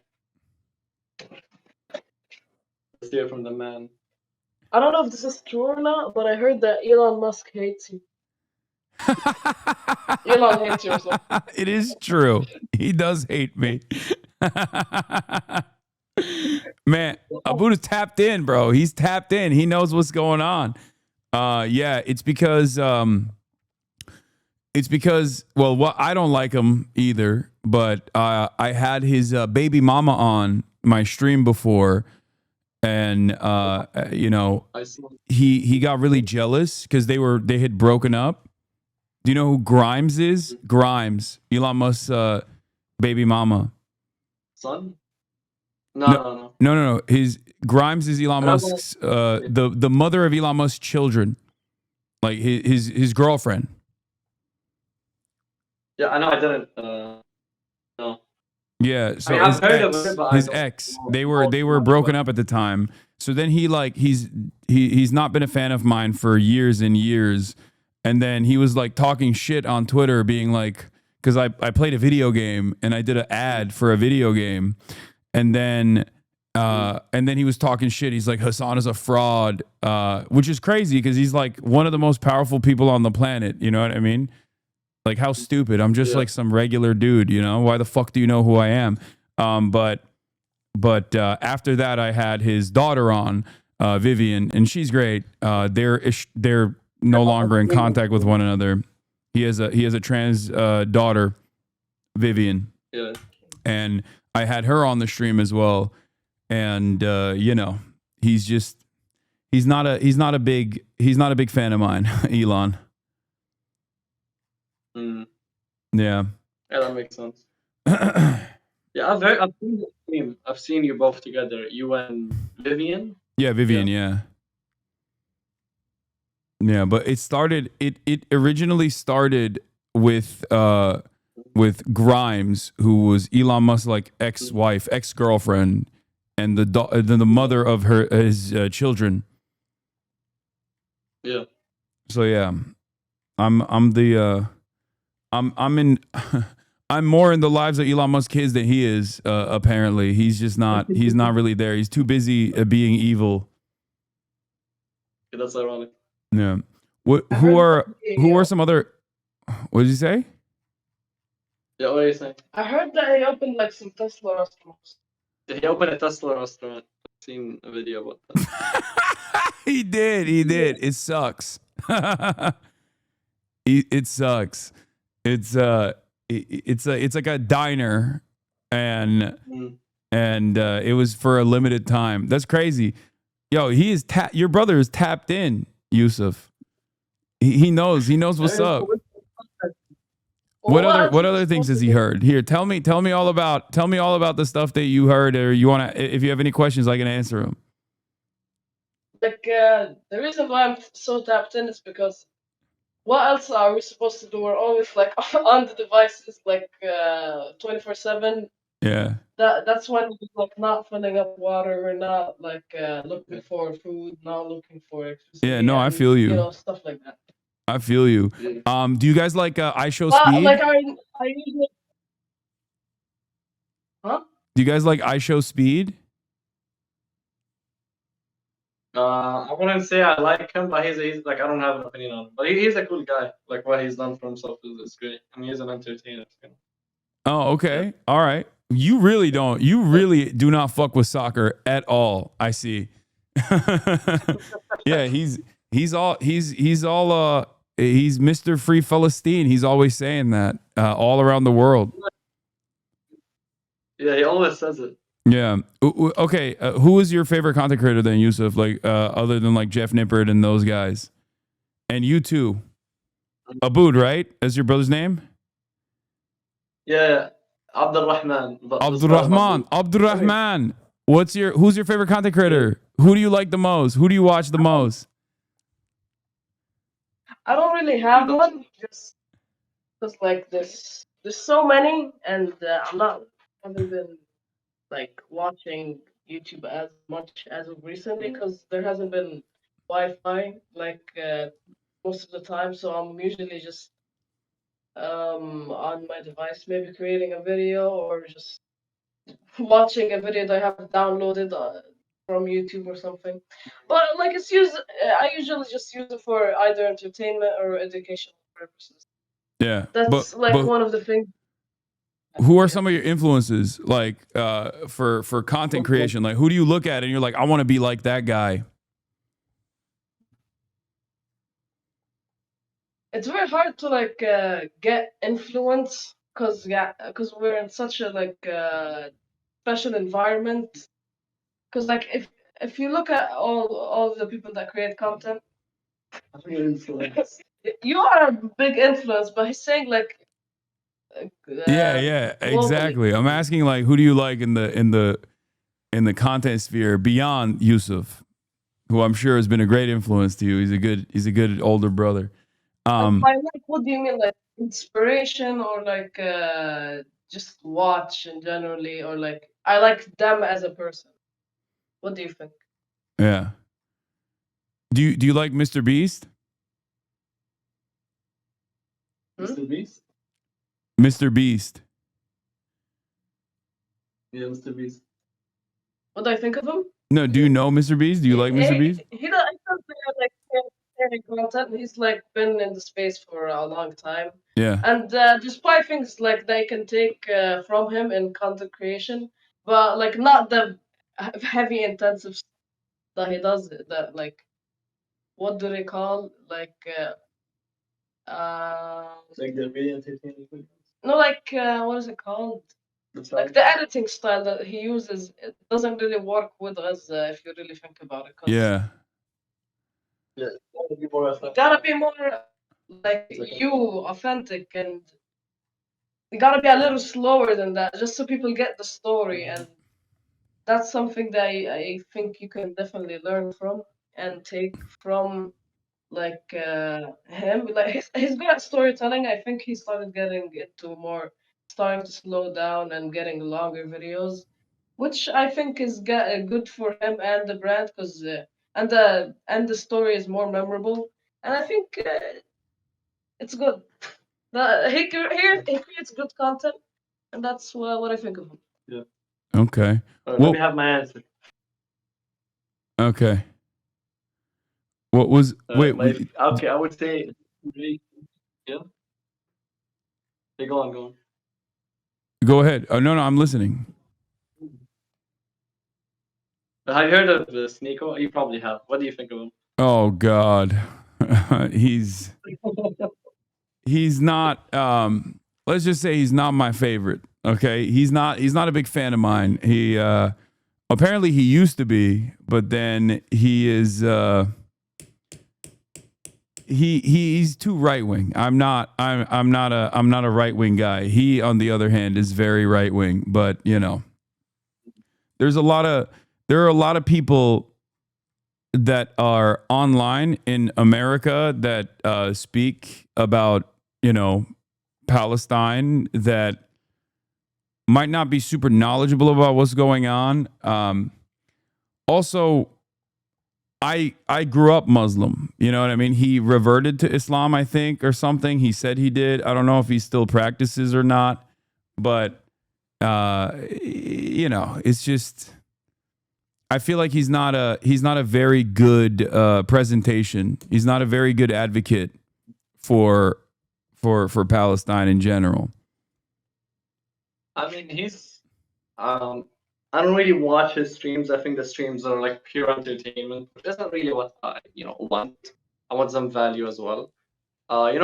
Let's hear from the man. I don't know if this is true or not, but I heard that Elon Musk hates you. Elon hates you or something. It is true. He does hate me. Man, Abu's tapped in, bro. He's tapped in. He knows what's going on. Yeah, it's because well, I don't like him either, but I had his baby mama on my stream before, and I saw. he got really jealous because they had broken up. Do you know who Grimes is? Grimes, Elon Musk's baby mama. Son? No. No. His Grimes is Elon Musk's the mother of Elon Musk's children, like his girlfriend. Yeah, I know. I didn't. No. Yeah, so I've heard of it, but his I don't ex, know. they were broken up at the time. So then he's not been a fan of mine for years and years, and then he was like talking shit on Twitter, being like, because I played a video game and I did an ad for a video game, and then he was talking shit. He's like, Hasan is a fraud, which is crazy because he's like one of the most powerful people on the planet. You know what I mean? Like, how stupid. I'm just like some regular dude, Why the fuck do you know who I am? But after that, I had his daughter on, Vivian, and she's great. They're no longer in contact with one another. He has a trans daughter, Vivian. Yeah. And I had her on the stream as well. And he's not a big fan of mine, Elon. Mm. Yeah. Yeah, that makes sense. Yeah, I've seen the stream. I've seen you both together. You and Vivian. Yeah, Vivian. Yeah. But it originally started with Grimes, who was Elon Musk's like ex-girlfriend, and the mother of his children. Yeah. So yeah, I'm the I'm in I'm more in the lives of Elon Musk kids than he is. Apparently, he's not really there. He's too busy being evil. Yeah, that's ironic. Yeah. Who are some other? What did you say? Yeah, what are you saying? I heard that he opened like some Tesla restaurants. He opened a Tesla restaurant. I've seen a video about that. He did. It sucks. It sucks. It's like a diner, and it was for a limited time. That's crazy. Yo, your brother is tapped in, Yusuf. He knows what's up. What other things has he heard? Here, tell me all about the stuff that you heard, or you want to, if you have any questions, I can answer them. Like the reason why I'm so tapped in is because what else are we supposed to do? We're always like on the devices, like 24/7. Yeah. That's when we're like not filling up water. We're not like looking for food, not looking for electricity. Yeah. No, I feel you. You know, stuff like that. I feel you. Do you guys like iShow But Speed? like I usually. Huh? Do you guys like iShow Speed? I wouldn't say I like him, but he's like, I don't have an opinion on him. But he's a cool guy. Like what he's done for himself is great. I mean, he's an entertainer. You know? Oh, okay. Yeah. All right. You really do not fuck with soccer at all. I see. Yeah, he's Mr. Free Palestine. He's always saying that all around the world. Yeah, he always says it. Yeah. Okay. Who is your favorite content creator then, Yusuf? Like other than like Jeff Nippert and those guys, and you too. Abed, right? That's your brother's name. Yeah, Abdurrahman. Abdurrahman. Who's your favorite content creator? Who do you like the most? Who do you watch the most? I don't really have one. Just like there's so many, and haven't been like watching YouTube as much as of recently because there hasn't been Wi-Fi like most of the time. So I'm usually just on my device, maybe creating a video or just watching a video that I have downloaded from YouTube or something. But like I usually just use it for either entertainment or educational purposes. Yeah, That's but one of the things. Who are some of your influences, like for content creation? Like, who do you look at and you're like, I want to be like that guy? It's very hard to like get influence because we're in such a like special environment. Because like if you look at all the people that create content, you are a big influence. But he's saying like. Yeah, exactly. I'm asking like, who do you like in the content sphere beyond Yusuf, who I'm sure has been a great influence to you. He's a good older brother. What do you mean, like inspiration or like just watch in generally, or like I like them as a person? What do you think? Yeah. Do you like Mr. Beast? Mr. Beast? Mr. Beast. Yeah, Mr. Beast. What do I think of him? No, do you know Mr. Beast? Do you like Mr. Beast? He doesn't like creating content. He's like been in the space for a long time. Yeah. And just five things like they can take from him in content creation, but like not the heavy intensive stuff that he does. That like, what do they call like the video entertaining videos? No, like what is it called? Like the editing style that he uses, it doesn't really work with us if you really think about it. Yeah. Yeah, gotta be more like you, authentic, and you gotta be a little slower than that, just so people get the story. And that's something that I think you can definitely learn from and take from like him. Like he's good at storytelling. I think he started getting into more, starting to slow down and getting longer videos. which I think is good for him and the brand, because and the story is more memorable, and I think it's good. He creates good content, and that's what I think of him. Yeah. Okay. Let Well, me have my answer. okay. What was wait? Okay, I would say. Yeah. Hey, go on. Go ahead. Oh no, I'm listening. Have you heard of Sneeko? You probably have. What do you think of him? Oh God, he's not. Let's just say he's not my favorite. Okay, he's not a big fan of mine. He apparently he used to be, but then he is. He's too right wing. I'm not a right wing guy. He, on the other hand, is very right wing. But you know, there are a lot of people that are online in America that speak about, you know, Palestine, that might not be super knowledgeable about what's going on. Also, I grew up Muslim. You know what I mean? He reverted to Islam, I think, or something. He said he did. I don't know if he still practices or not, but you know, it's just, I feel like he's not a very good presentation. He's not a very good advocate for Palestine in general. I mean, I don't really watch his streams. I think the streams are like pure entertainment, which isn't really what I want. I want some value as well.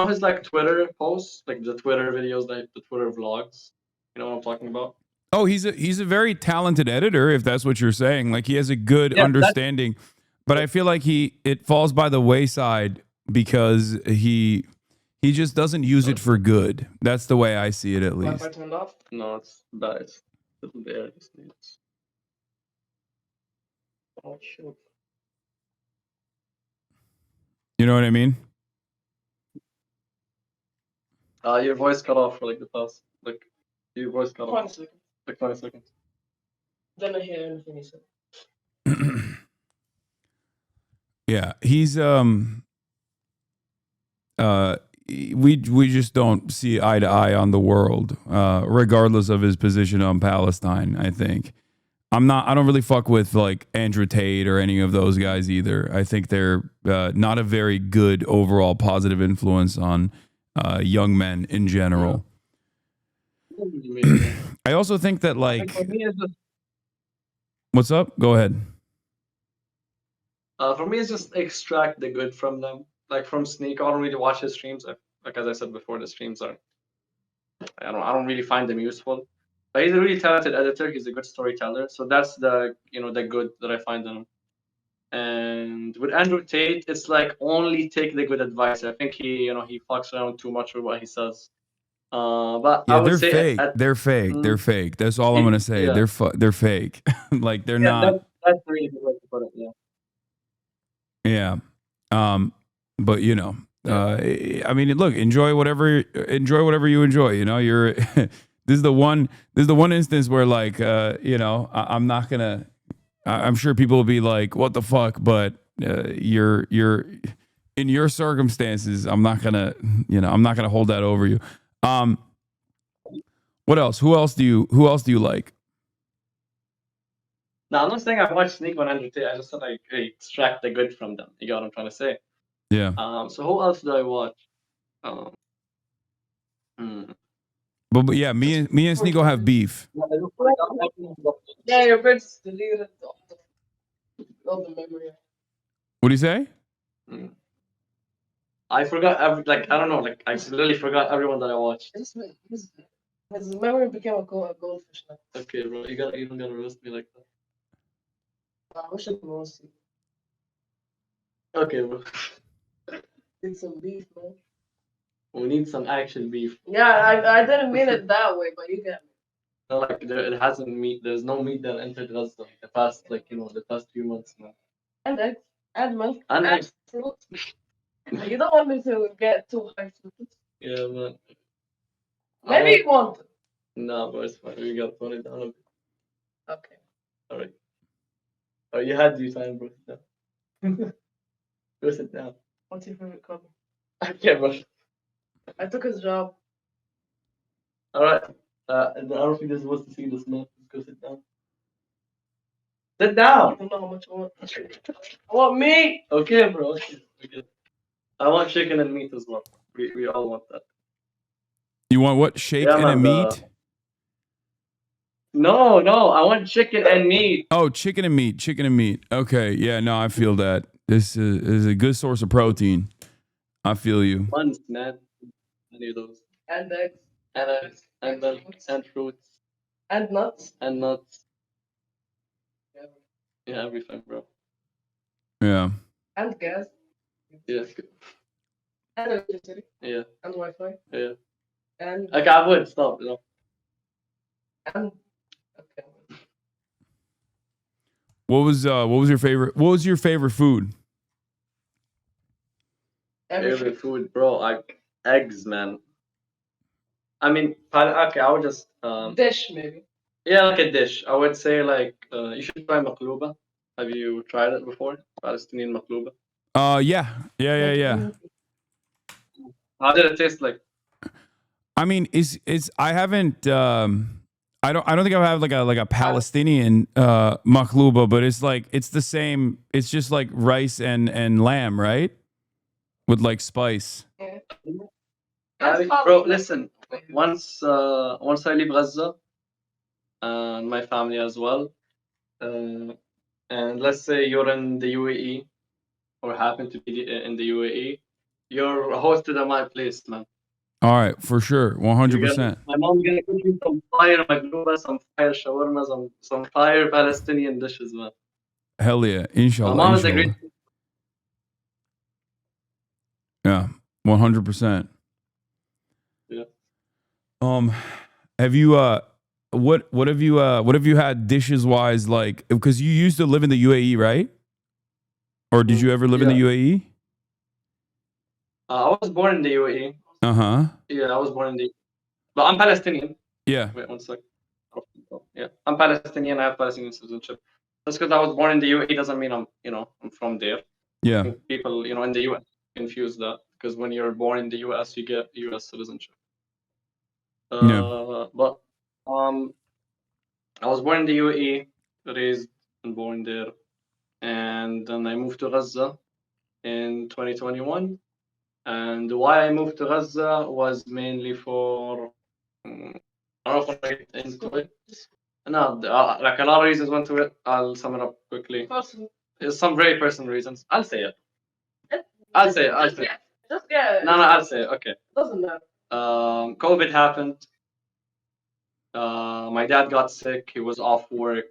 His like Twitter posts, like the Twitter videos, like the Twitter vlogs. You know what I'm talking about? Oh, he's a very talented editor, if that's what you're saying. Like, he has a good understanding, but I feel like it falls by the wayside because he just doesn't use it for good. That's the way I see it, at least. Wi-Fi turned off? No, it's bad. It's little there. Oh shoot. You know what I mean? Your voice cut off for like the past, like your voice cut off 20 seconds. like 20 seconds. Then I hear anything he said. Yeah, he's we just don't see eye to eye on the world, regardless of his position on Palestine. I think I don't really fuck with like Andrew Tate or any of those guys either. I think they're not a very good overall positive influence on young men in general. I also think that, like, what's up? Go ahead. For me, it's just extract the good from them. Like from Sneak, I don't really watch his streams. Like as I said before, the streams are, I don't really find them useful. But he's a really talented editor. He's a good storyteller. So that's the good that I find in him. And with Andrew Tate, it's like only take the good advice. I think he fucks around too much with what he says. But Yeah, I would they're say fake. They're fake. They're fake. That's all I'm gonna say. Yeah. They're fake. Like, they're not. That's a really good way to put it. Yeah. Yeah. But you know, I mean, look, enjoy whatever you enjoy. You know, you're this is the one instance where, like, I'm not gonna. I'm sure people will be like, "What the fuck?" But you're in your circumstances. I'm not gonna hold that over you. What else? Who else do you like? No, I'm not saying I watched Sneak 100. I just said I extract the good from them. You got what I'm trying to say? Yeah. So who else do I watch? But yeah, me and Sneeko have beef. Yeah, your birds deleted all the memory. What do you say? I forgot. I don't know. Like, I literally forgot everyone that I watched. His memory became a goldfish now. Okay, bro. You don't gotta roast me like that. I wish I could roast you. Okay, bro. Need some beef, man. We need some actual beef. Yeah, I didn't mean it that way, but you get me. No, like it hasn't meat. There's no meat that entered us the past, the past few months now. And eggs, and milk, And eggs. fruit. You don't want me to get too high fruit. Yeah, man. Maybe you want it. No, but it's fine. We got to tone it down a bit. Okay. All right. Oh, you had your time, bro. Sit down. Go sit down. What's your favorite color? I can't, bro. I took his job. All right. I don't think they're supposed to see this, man. Just go sit down. Sit I down. don't know how much I want. I want meat. Okay, bro. Okay. I want chicken and meat as well. We all want that. You want what? Shake Yeah, and a man, meat? No, I want chicken and meat. Oh, chicken and meat. Chicken and meat. Okay. Yeah, no, I feel that. This is a good source of protein. I feel you. Buns, man. Any of those. And eggs. And eggs, and milk, and fruits, And nuts. and nuts. Yeah, everything, bro. Yeah. And gas. Yeah, And electricity. yeah, And Wi-Fi. yeah. And Like, I would stop, you know. and okay. What was your favorite food? Everything. Favorite food, bro. Like eggs, man. I mean, okay, I would just Dish maybe. yeah, like a dish. I would say like you should try maqluba. Have you tried it before? Palestinian maqluba. Yeah. How did it taste like? I mean, I haven't I don't think I've had like a Palestinian makhluba, but it's the same. It's just like rice and lamb, right? With like spice. Yeah. Bro, listen. Once I leave Gaza, and my family as well, and let's say you're in the UAE or happen to be in the UAE, you're hosted at my place, man. All right, for sure, 100%. My mom's gonna cook you some fire magluba, some fire shawarma, some fire Palestinian dishes, man. Hell yeah, inshallah. My mom is a inshallah. great. Yeah, 100%. Yeah. Have you what have you had dishes wise, like, because you used to live in the UAE, right? Or did you ever live in the UAE? I was born in the UAE. Uh-huh. Yeah, I was born in the. But I'm Palestinian. Yeah. Wait one sec. Yeah, I'm Palestinian. I have Palestinian citizenship. Just because I was born in the UAE doesn't mean I'm from there. Yeah. People, in the US confuse that because when you're born in the US, you get US citizenship. But I was born in the UAE, raised and born there, and then I moved to Gaza in 2021. And why I moved to Gaza was mainly for I don't know if I get into it. No, like a lot of reasons went to it. I'll sum it up quickly. There's some very personal reasons. I'll say it. I'll say it. Just get. No, I'll say it. Okay. Doesn't matter. COVID happened. My dad got sick. He was off work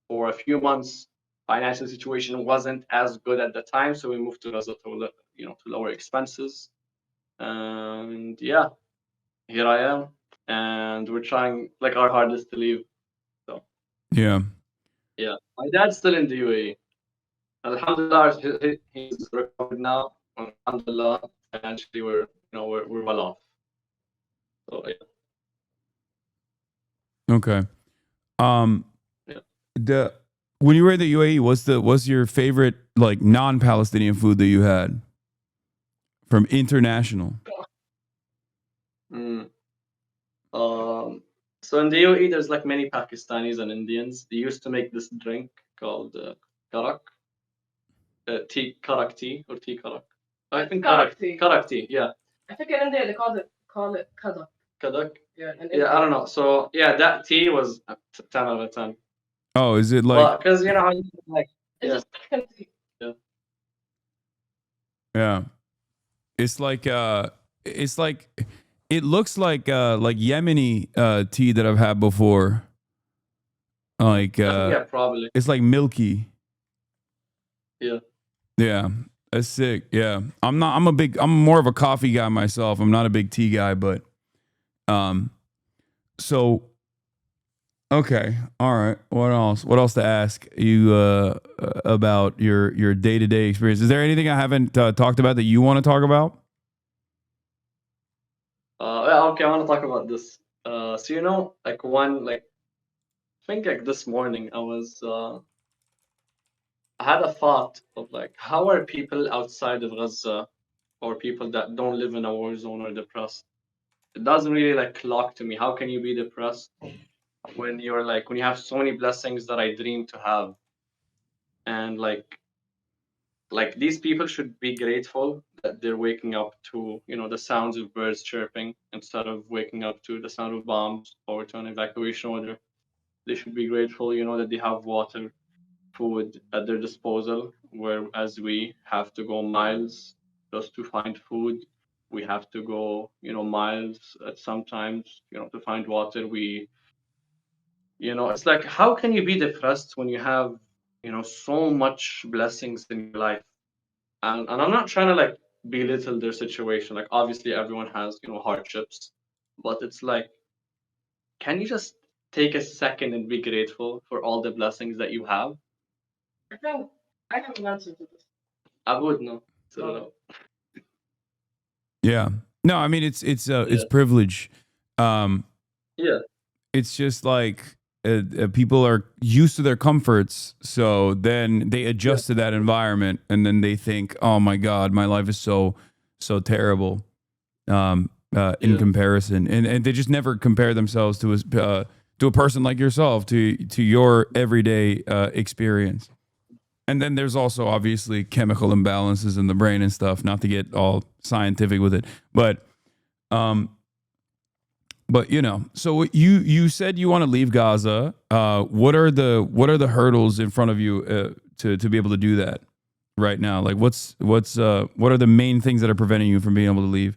for a few months. Financial situation wasn't as good at the time, so we moved to Gaza to lower expenses. And yeah, here I am, and we're trying like our hardest to leave. So Yeah. My dad's still in the UAE. Alhamdulillah, he's recovered now. Alhamdulillah, financially we're well off. So yeah. Okay. Yeah. When you were in the UAE, what's your favorite like non-Palestinian food that you had from international? So in the UAE, there's like many Pakistanis and Indians. They used to make this drink called karak, karak tea or tea karak. I think Karak tea. Karak tea. Yeah. I think in India they call it kadak. Kadak. Yeah. Yeah, I don't know. So yeah, that tea was 10 out of 10. Oh, is it like? Because like. It's just chicken tea. Yeah. It's like it looks like Yemeni tea that I've had before. Like Yeah, probably. it's like milky. Yeah. Yeah. That's sick. Yeah. I'm more of a coffee guy myself. I'm not a big tea guy, but so okay. All right. What else to ask you about your day-to-day experience? Is there anything I haven't talked about that you want to talk about? Yeah, okay, I want to talk about this. So like think like this morning I had a thought of like, how are people outside of Gaza or people that don't live in a war zone or depressed? It doesn't really like clock to me. How can you be depressed when you're like when you have so many blessings that I dream to have? And like these people should be grateful that they're waking up to, you know, the sounds of birds chirping instead of waking up to the sound of bombs or to an evacuation order. They should be grateful, you know, that they have water, food at their disposal, whereas we have to go miles just to find food. We have to go, you know, miles at sometimes, you know, to find water. You know, it's like, how can you be depressed when you have, you know, so much blessings in your life? And I'm not trying to like belittle their situation. Like, obviously, everyone has, you know, hardships, but it's like, can you just take a second and be grateful for all the blessings that you have? I think I have an answer to this. I would know. So, No. Yeah. No, I mean it's Yeah. privilege. Yeah. It's just like people are used to their comforts, so then they adjust to that environment, and then they think, "Oh my God, my life is so terrible." In Yeah. comparison, and they just never compare themselves to a person like yourself, to your everyday experience. And then there's also obviously chemical imbalances in the brain and stuff. Not to get all scientific with it, but you know. So you said you want to leave Gaza. What are the hurdles in front of you to be able to do that right now? Like what are the main things that are preventing you from being able to leave?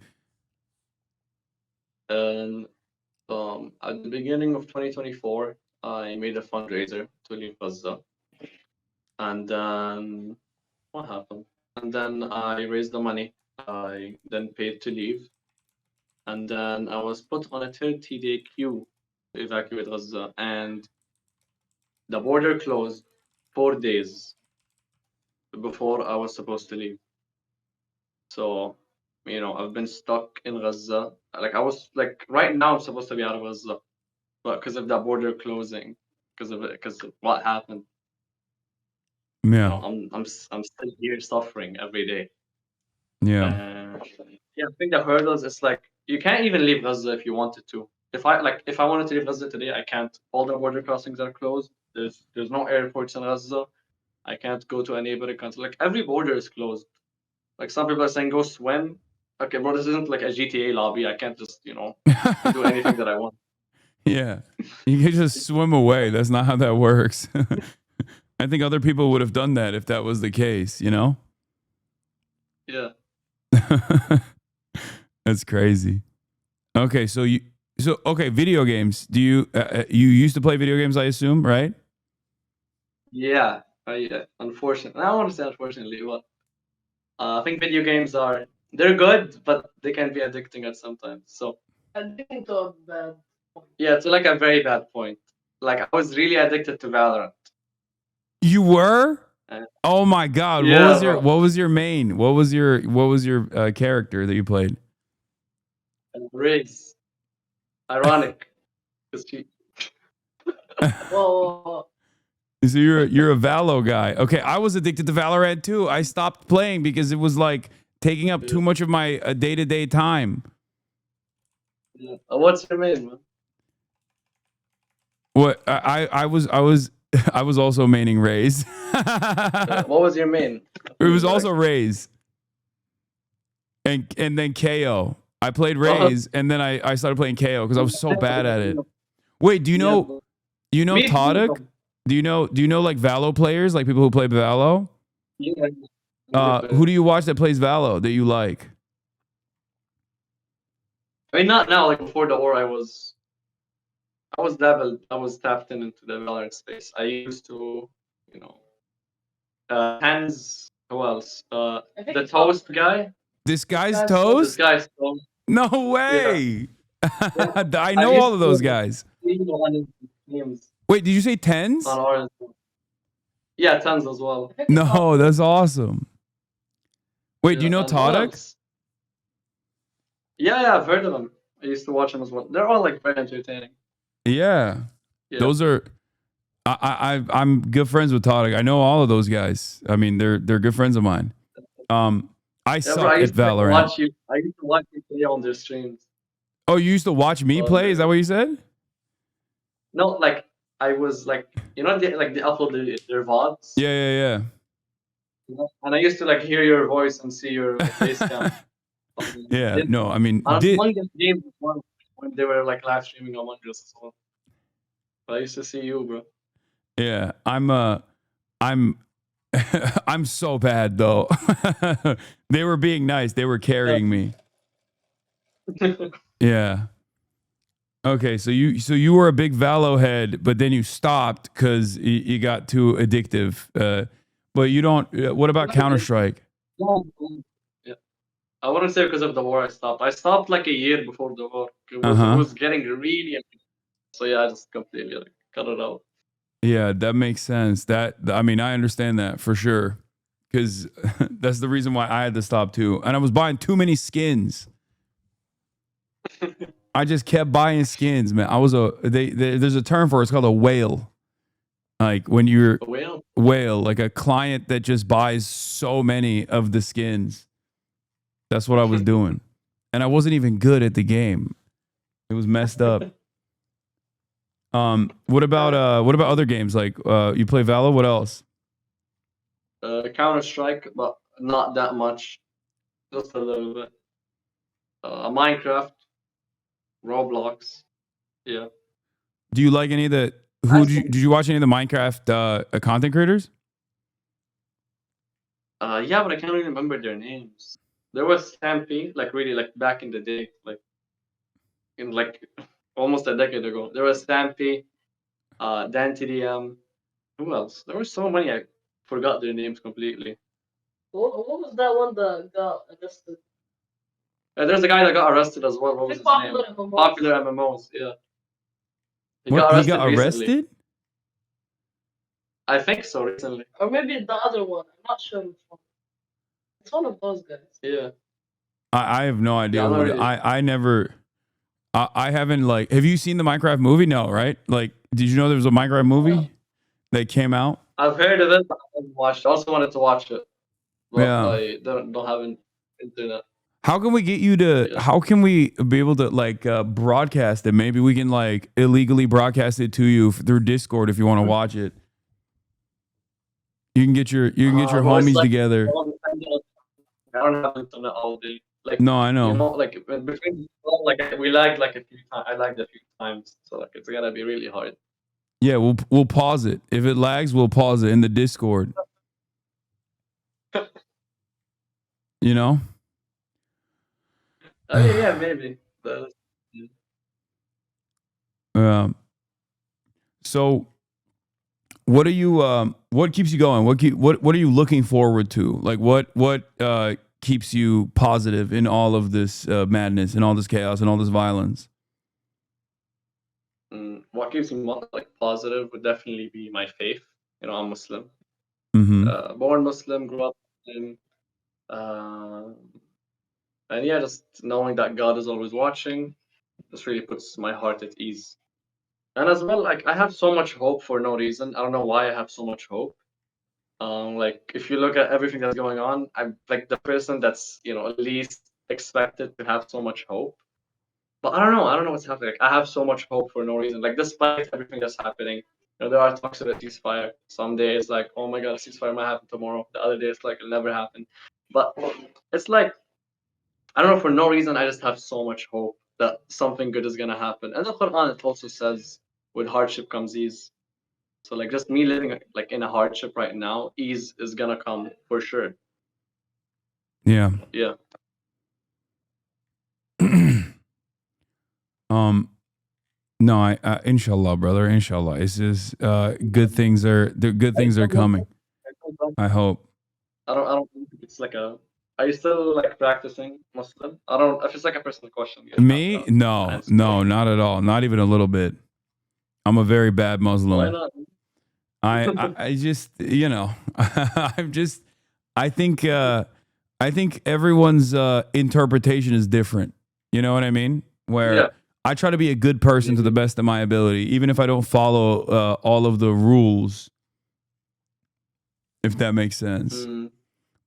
And at the beginning of 2024, I made a fundraiser to leave Gaza. And then what happened? And then I raised the money. I then paid to leave. And then I was put on a 30-day queue to evacuate Gaza. And the border closed 4 days before I was supposed to leave. So, you know, I've been stuck in Gaza. Like I was like right now I'm supposed to be out of Gaza, but because of that border closing, because of what happened, you Yeah, know, I'm still here suffering every day. yeah, Yeah, I think the hurdles is like you can't even leave Gaza if you wanted to. If I wanted to leave Gaza today, I can't. All the border crossings are closed. There's no airports in Gaza. I can't go to a neighboring country. Like every border is closed. Like some people are saying go swim. Okay, bro, this isn't like a GTA lobby. I can't just, you know, do anything that I want. yeah. You can just swim away. That's not how that works. I think other people would have done that if that was the case. You know. Yeah. That's crazy. Okay, so video games. Do you you used to play video games? I assume, right? Yeah. Unfortunately, I don't want to say unfortunately, but I think video games they're good, but they can be addicting at sometimes. So Addicting to a bad point. yeah, it's like a very bad point. Like I was really addicted to Valorant. You were? Uh, Oh my God! Yeah, What was your main? What was your character that you played? Raze. Ironic. 'Cause she, Well, So you're a Valo guy. Okay, I was addicted to Valorant too. I stopped playing because it was like taking up too much of my day-to-day time. yeah. What's your name, man? What I was I was also maining Raze. What was your main? It was also Raze. And then KO. I played Raze and then I started playing KO because I was so bad at it. Wait, do you know Me too. Todek? Do you know like Valo players, like people who play Valo? Yeah. Who do you watch that plays Valo that you like? I mean, not now. Like before the war, I was tapped into the Valorant space. I used to, you know, Hands. Who else? I think The Toast guy. This guy's This This Toast? guy's Toast. No way. I I know used all of to those guys. see him on his streams Wait, did you say tens? on Orange. Yeah, Tons as well. No, that's awesome. Wait, do you know and what Todek? else? Yeah, I've heard of them. I used to watch them as well. They're all like very entertaining. Yeah. Yeah. Those are I'm good friends with Tariq. I know all of those guys. I mean, they're good friends of mine. I Yeah, suck bro, I at used to like, Valorant. watch you. I used to watch you play on their streams. Oh, you used to watch me play? Is that what you said? No, like I was like, they upload their VODs. Yeah. And I used to like hear your voice and see your face cam. Yeah. No, I mean, Among Us games when they were like live streaming Among Us as well. But I used to see you, bro. yeah, I'm I'm so bad though. They were being nice. They were carrying me. Yeah. Okay, so you were a big Valo head, but then you stopped because you got too addictive. But you don't. What about Counter-Strike? Yeah. I wouldn't say because of the war I stopped. I stopped like a year before the war. It was getting really addictive. So yeah, I just completely like, cut it out. Yeah, that makes sense. I mean, I understand that for sure, because that's the reason why I had to stop too. And I was buying too many skins. I just kept buying skins, man. I was there's a term for it. It's called a whale. Like when you're A whale, like a client that just buys so many of the skins. That's what I was doing, and I wasn't even good at the game. It was messed up. What about other games? Like you play Valo? What else? Counter-Strike, but not that much. Just a little bit. Minecraft, Roblox. Yeah. Do you like any of the did you watch any of the Minecraft content creators? Yeah, but I can't even remember their names. There was Stampy, like really like back in the day, like in like almost a decade ago. There was Stampy, DanTDM. Who else? There were so many I forgot their names completely. What was that one that got arrested? There's a guy that got arrested as well. What was his Popular name? MMOs. Popular MMOs, yeah. He What? got He got recently. arrested? I think so, recently. Or maybe the other one. I'm not sure which one. It's one of those guys. Yeah. I have no idea. Yeah, I'm not really- I never. I haven't like. Have you seen the Minecraft movie? No, right? Like, did you know there was a Minecraft movie that came out? I've heard of it, but I haven't watched it. I also wanted to watch it. But Yeah. I don't have an internet. How can we get you to? Yeah. How can we be able to like broadcast it? Maybe we can like illegally broadcast it to you through Discord if you want to watch it. You can get your Well, it's homies like- together. I don't have internet all day. Like No, I know. you know, like between like we lagged like a few times. I lagged a few times, so like it's gonna be really hard. Yeah, we'll pause it. If it lags, we'll pause it in the Discord. You know? I mean, yeah, maybe. But, So what are you what keeps you going? What are you looking forward to? Like what keeps you positive in all of this madness and all this chaos and all this violence? what keeps me like positive would definitely be my faith. You know, I'm Muslim. Mm-hmm. Born Muslim, grew up Muslim. And yeah, just knowing that God is always watching, just really puts my heart at ease. And as well, like I have so much hope for no reason. I don't know why I have so much hope. Like if you look at everything that's going on, I'm like the person that's least expected to have so much hope. But I don't know what's happening. Like, I have so much hope for no reason. Like despite everything that's happening, there are talks of a ceasefire. Some days like, oh my god, a ceasefire might happen tomorrow. The other day it's like it'll never happen. But it's like I don't know, for no reason I just have so much hope that something good is gonna happen. And the Quran, it also says with hardship comes ease. So like just me living like in a hardship right now, ease is gonna come for sure. Yeah. Yeah. No, I inshallah, brother, inshallah. It's just good things are coming. I hope. I don't think it's like a. Are you still like practicing Muslim? I don't. If it's like a personal question. you Me? have to No, answer. not at all. Not even a little bit. I'm a very bad Why Muslim. not? I just, I think everyone's interpretation is different. You know what I mean? Where Yeah. I try to be a good person to the best of my ability, even if I don't follow all of the rules, if that makes sense.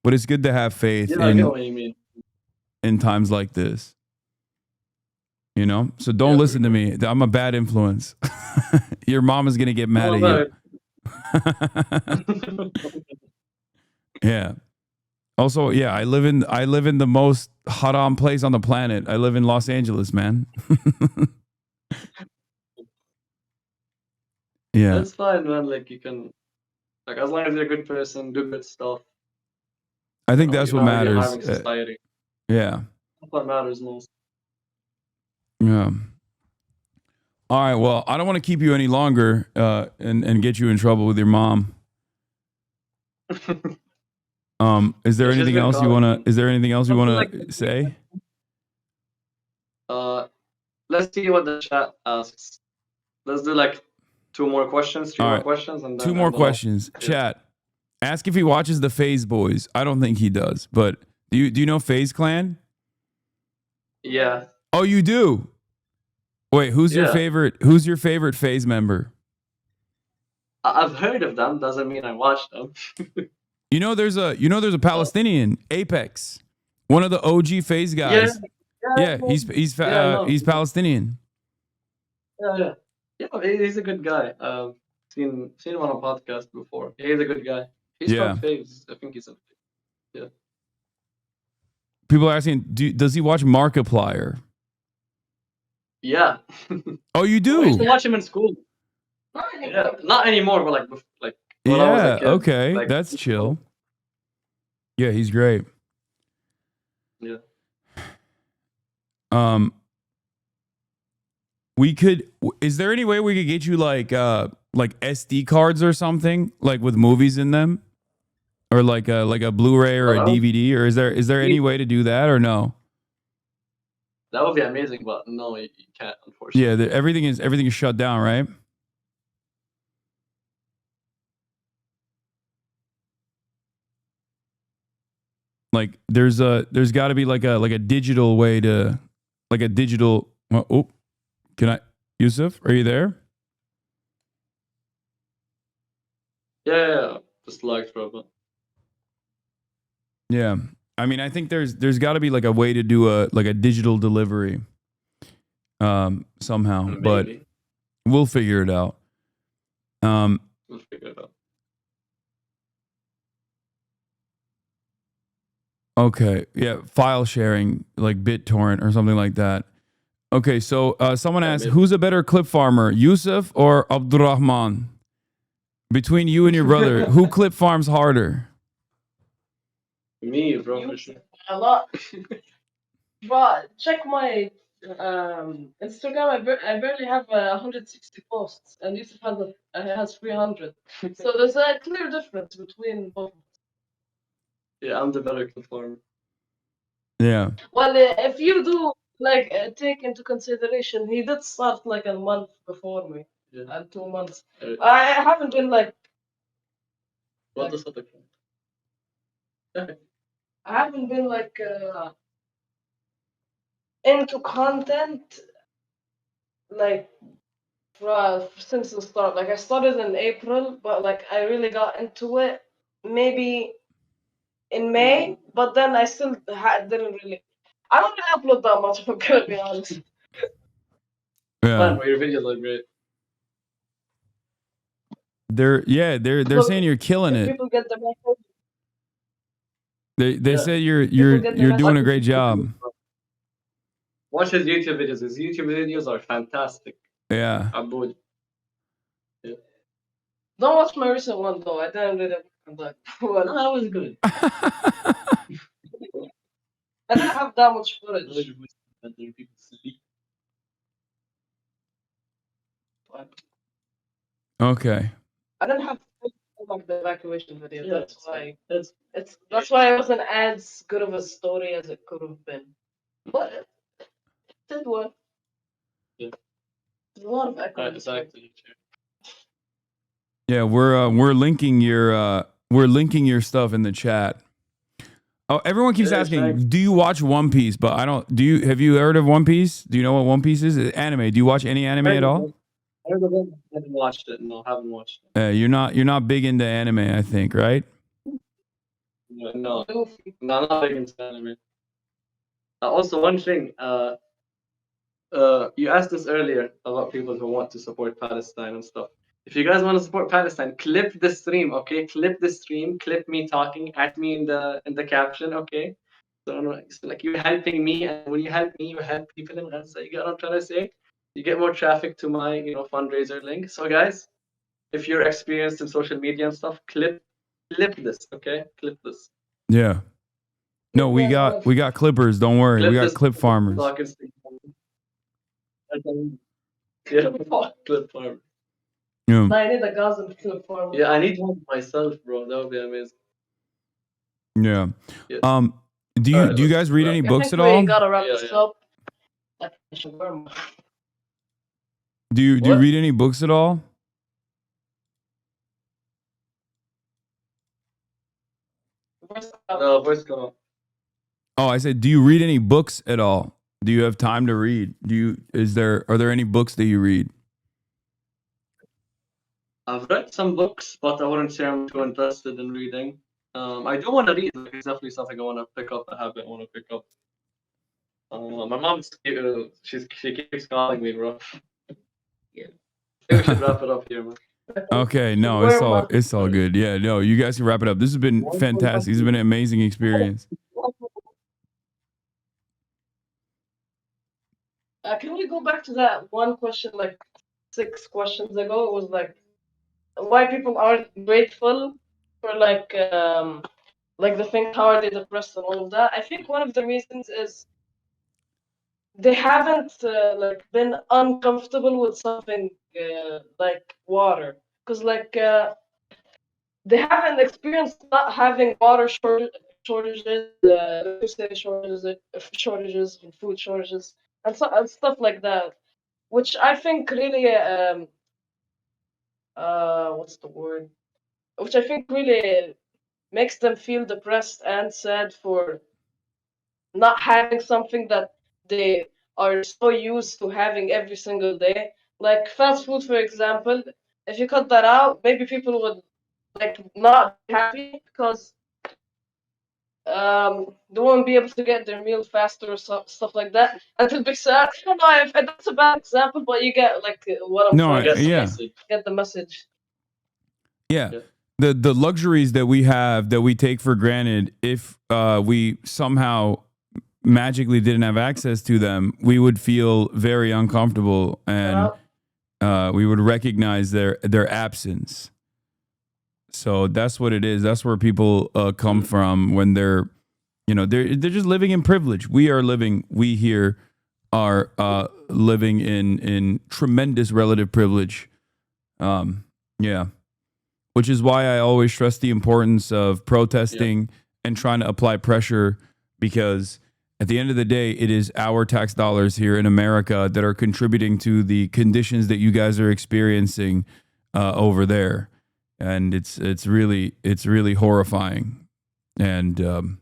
But it's good to have faith I get what you mean. in times like this. You know? So don't listen to me. I'm a bad influence. Your mom is going to get mad at you. Yeah. Also, yeah, I live in the most haram place on the planet. I live in Los Angeles, man. Yeah. That's fine, man. Like you can, like as long as you're a good person, do good stuff. I think that's what matters. Society. Yeah. That's what matters most. Yeah. All right. Well, I don't want to keep you any longer and get you in trouble with your mom. Is there anything else you want to say? Let's see what the chat asks. Let's do like three more questions, and then two more questions. Chat. Ask if he watches the FaZe Boys. I don't think he does, but do you know FaZe Clan? Yeah. Oh, you do? Wait, who's your favorite FaZe member? I've heard of them, doesn't mean I watch them. There's a Palestinian, Apex. One of the OG FaZe guys. Yeah, he's Palestinian. Yeah, he's a good guy. Seen him on a podcast before. He's a good guy. He's from FaZe. I think he's a People are asking, does he watch Markiplier? Yeah. Oh, you do? I used to watch him in school. Not anymore, but like when I was a kid, okay, like, that's chill. Yeah, he's great. Yeah. Is there any way we could get you like SD cards or something, like with movies in them, or like a Blu-ray or a DVD, or is there any way to do that or no? That would be amazing, but no, you can't, unfortunately. Yeah, everything is shut down, right? Like there's got to be like a digital way to, like a digital. Oh, can I, Yusuf? Are you there? Yeah. Just like Robert. Yeah, I mean, I think there's got to be like a way to do a digital delivery, somehow, Maybe. but we'll figure it out. We'll figure it out. Okay, yeah, file sharing like BitTorrent or something like that. Okay, so someone asked, who's a better clip farmer, Yusuf or Abdurrahman? Between you and your brother, who clip farms harder? Me, bro, for sure. A lot. Bro, check my Instagram. I barely have 160 posts, and Yusuf has 300. So there's a clear difference between both. Yeah, I'm the better clip farmer. Yeah. Well, if you do take into consideration, he did start like a month before me, and 2 months. I haven't been like. What does that look? I haven't been like into content like since the start. Like I started in April, but like I really got into it maybe in May. But then I still didn't really. I don't really upload that much. If I'm gonna be honest. Yeah. Your videos are great. They're saying you're killing it. People get the message. They say you're doing a great job. Watch his YouTube videos. His YouTube videos are fantastic. Yeah. Abed. Yeah. Don't watch my recent one though. I didn't really like. No, that was good. I didn't have that much footage. Okay. I didn't have like the evacuation video. That's why it wasn't as good of a story as it could have been. But it did work. Yeah. There's a lot of echo. Exactly. Yeah, we're linking your stuff in the chat. Oh, everyone keeps Yeah, asking, thanks. do you watch One Piece? But I don't. Do you? Have you heard of One Piece? Do you know what One Piece is? Anime. Do you watch any anime at all? I haven't watched it. No, haven't watched it. You're not big into anime, I think, right? No, I'm not big into anime. Also, one thing. You asked us earlier about people who want to support Palestine and stuff. If you guys want to support Palestine, clip the stream, okay? Clip the stream. Clip me talking. At me in the caption, okay? So like you're helping me, and when you help me, you help people in Gaza. You get what I'm trying to say? You get more traffic to my fundraiser link. So guys, if you're experienced in social media and stuff, clip this, okay? Clip this. Yeah. No, we got clippers. Don't worry, we got clip farmers. Yeah, clip farmer. Yeah. I need a Gaza clip farmer. Yeah, I need one myself, bro. That would be amazing. Yeah. Yeah. Do you guys read any books at I think all? we gotta wrap this up. Do you read any books at all? No, voice come up. Oh, I said, do you read any books at all? Do you have time to read? Are there any books that you read? I've read some books, but I wouldn't say I'm too interested in reading. I do want to read. Like, it's definitely something I want to pick up. A habit I want to pick up. My mom's she keeps calling me, bro. Yeah. I think we should wrap it up here, man. Okay, no, it's all good. Yeah, no, you guys can wrap it up. This has been fantastic. This has been an amazing experience. Can we go back to that one question like 6 questions ago? It was like why people aren't grateful for like the thing, how are they depressed and all of that. I think one of the reasons is they haven't like been uncomfortable with something like water, because like they haven't experienced not having water shortages, electricity shortages, and food shortages, and stuff like that, which I think really what's the word? Which I think really makes them feel depressed and sad for not having something that they are so used to having every single day. Like fast food, for example, if you cut that out, maybe people would like not be happy because they won't be able to get their meal faster or stuff like that, and it'll be sad. I don't know if that's a bad example, but you get like what I'm trying to get the message. Yeah. The luxuries that we have that we take for granted, if we somehow magically didn't have access to them, we would feel very uncomfortable, and we would recognize their absence. So that's what it is. That's where people come from when they're just living in privilege. We here are living in tremendous relative privilege. Yeah. Which is why I always stress the importance of protesting and trying to apply pressure, because at the end of the day, it is our tax dollars here in America that are contributing to the conditions that you guys are experiencing over there. And it's really horrifying. And,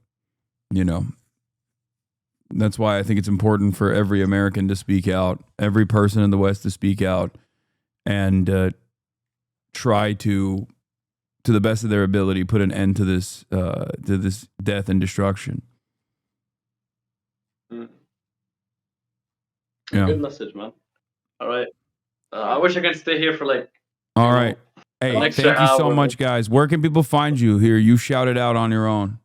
that's why I think it's important for every American to speak out, every person in the West to speak out, and try to the best of their ability, put an end to this death and destruction. Yeah. Good message, man. All right. I wish I could stay here for like. All right. Hey, thank you so much, guys. Where can people find you here? You shout it out on your own.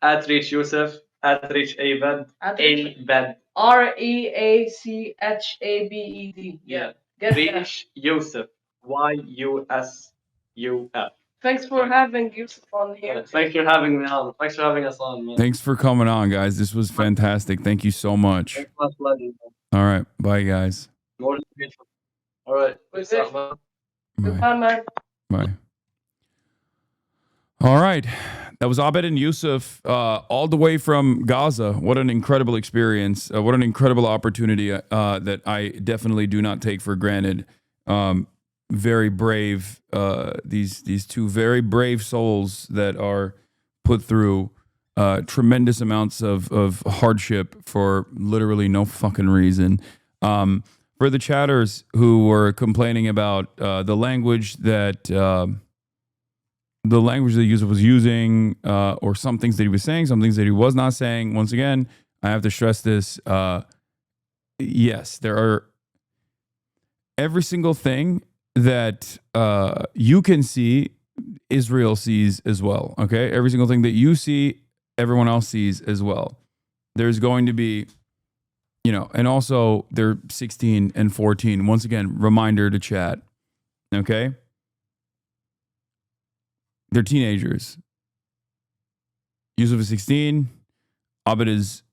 At reachyusuf, at reachabed, Abed. REACHABED. Yeah. reachyusuf. YUSUF. Thanks for having Yusuf on here. Thanks for having me on. Thanks for having us on, man. Thanks for coming on, guys. This was fantastic. Thank you so much. Thanks for pleasure, all right. Bye, guys. More than beautiful. All right. Peace out, man. Goodbye, man. Bye. All right. That was Abed and Yusuf, all the way from Gaza. What an incredible experience. What an incredible opportunity that I definitely do not take for granted. Very brave, these two very brave souls that are put through tremendous amounts of hardship for literally no fucking reason. For the chatters who were complaining about the language that Yusuf was using, or some things that he was saying, some things that he was not saying. Once again, I have to stress this. Yes, there are every single thing that you can see, Israel sees as well. Okay, every single thing that you see, everyone else sees as well. There's going to be, and also they're 16 and 14. Once again, reminder to chat. Okay, they're teenagers. Yusuf is 16. Abed is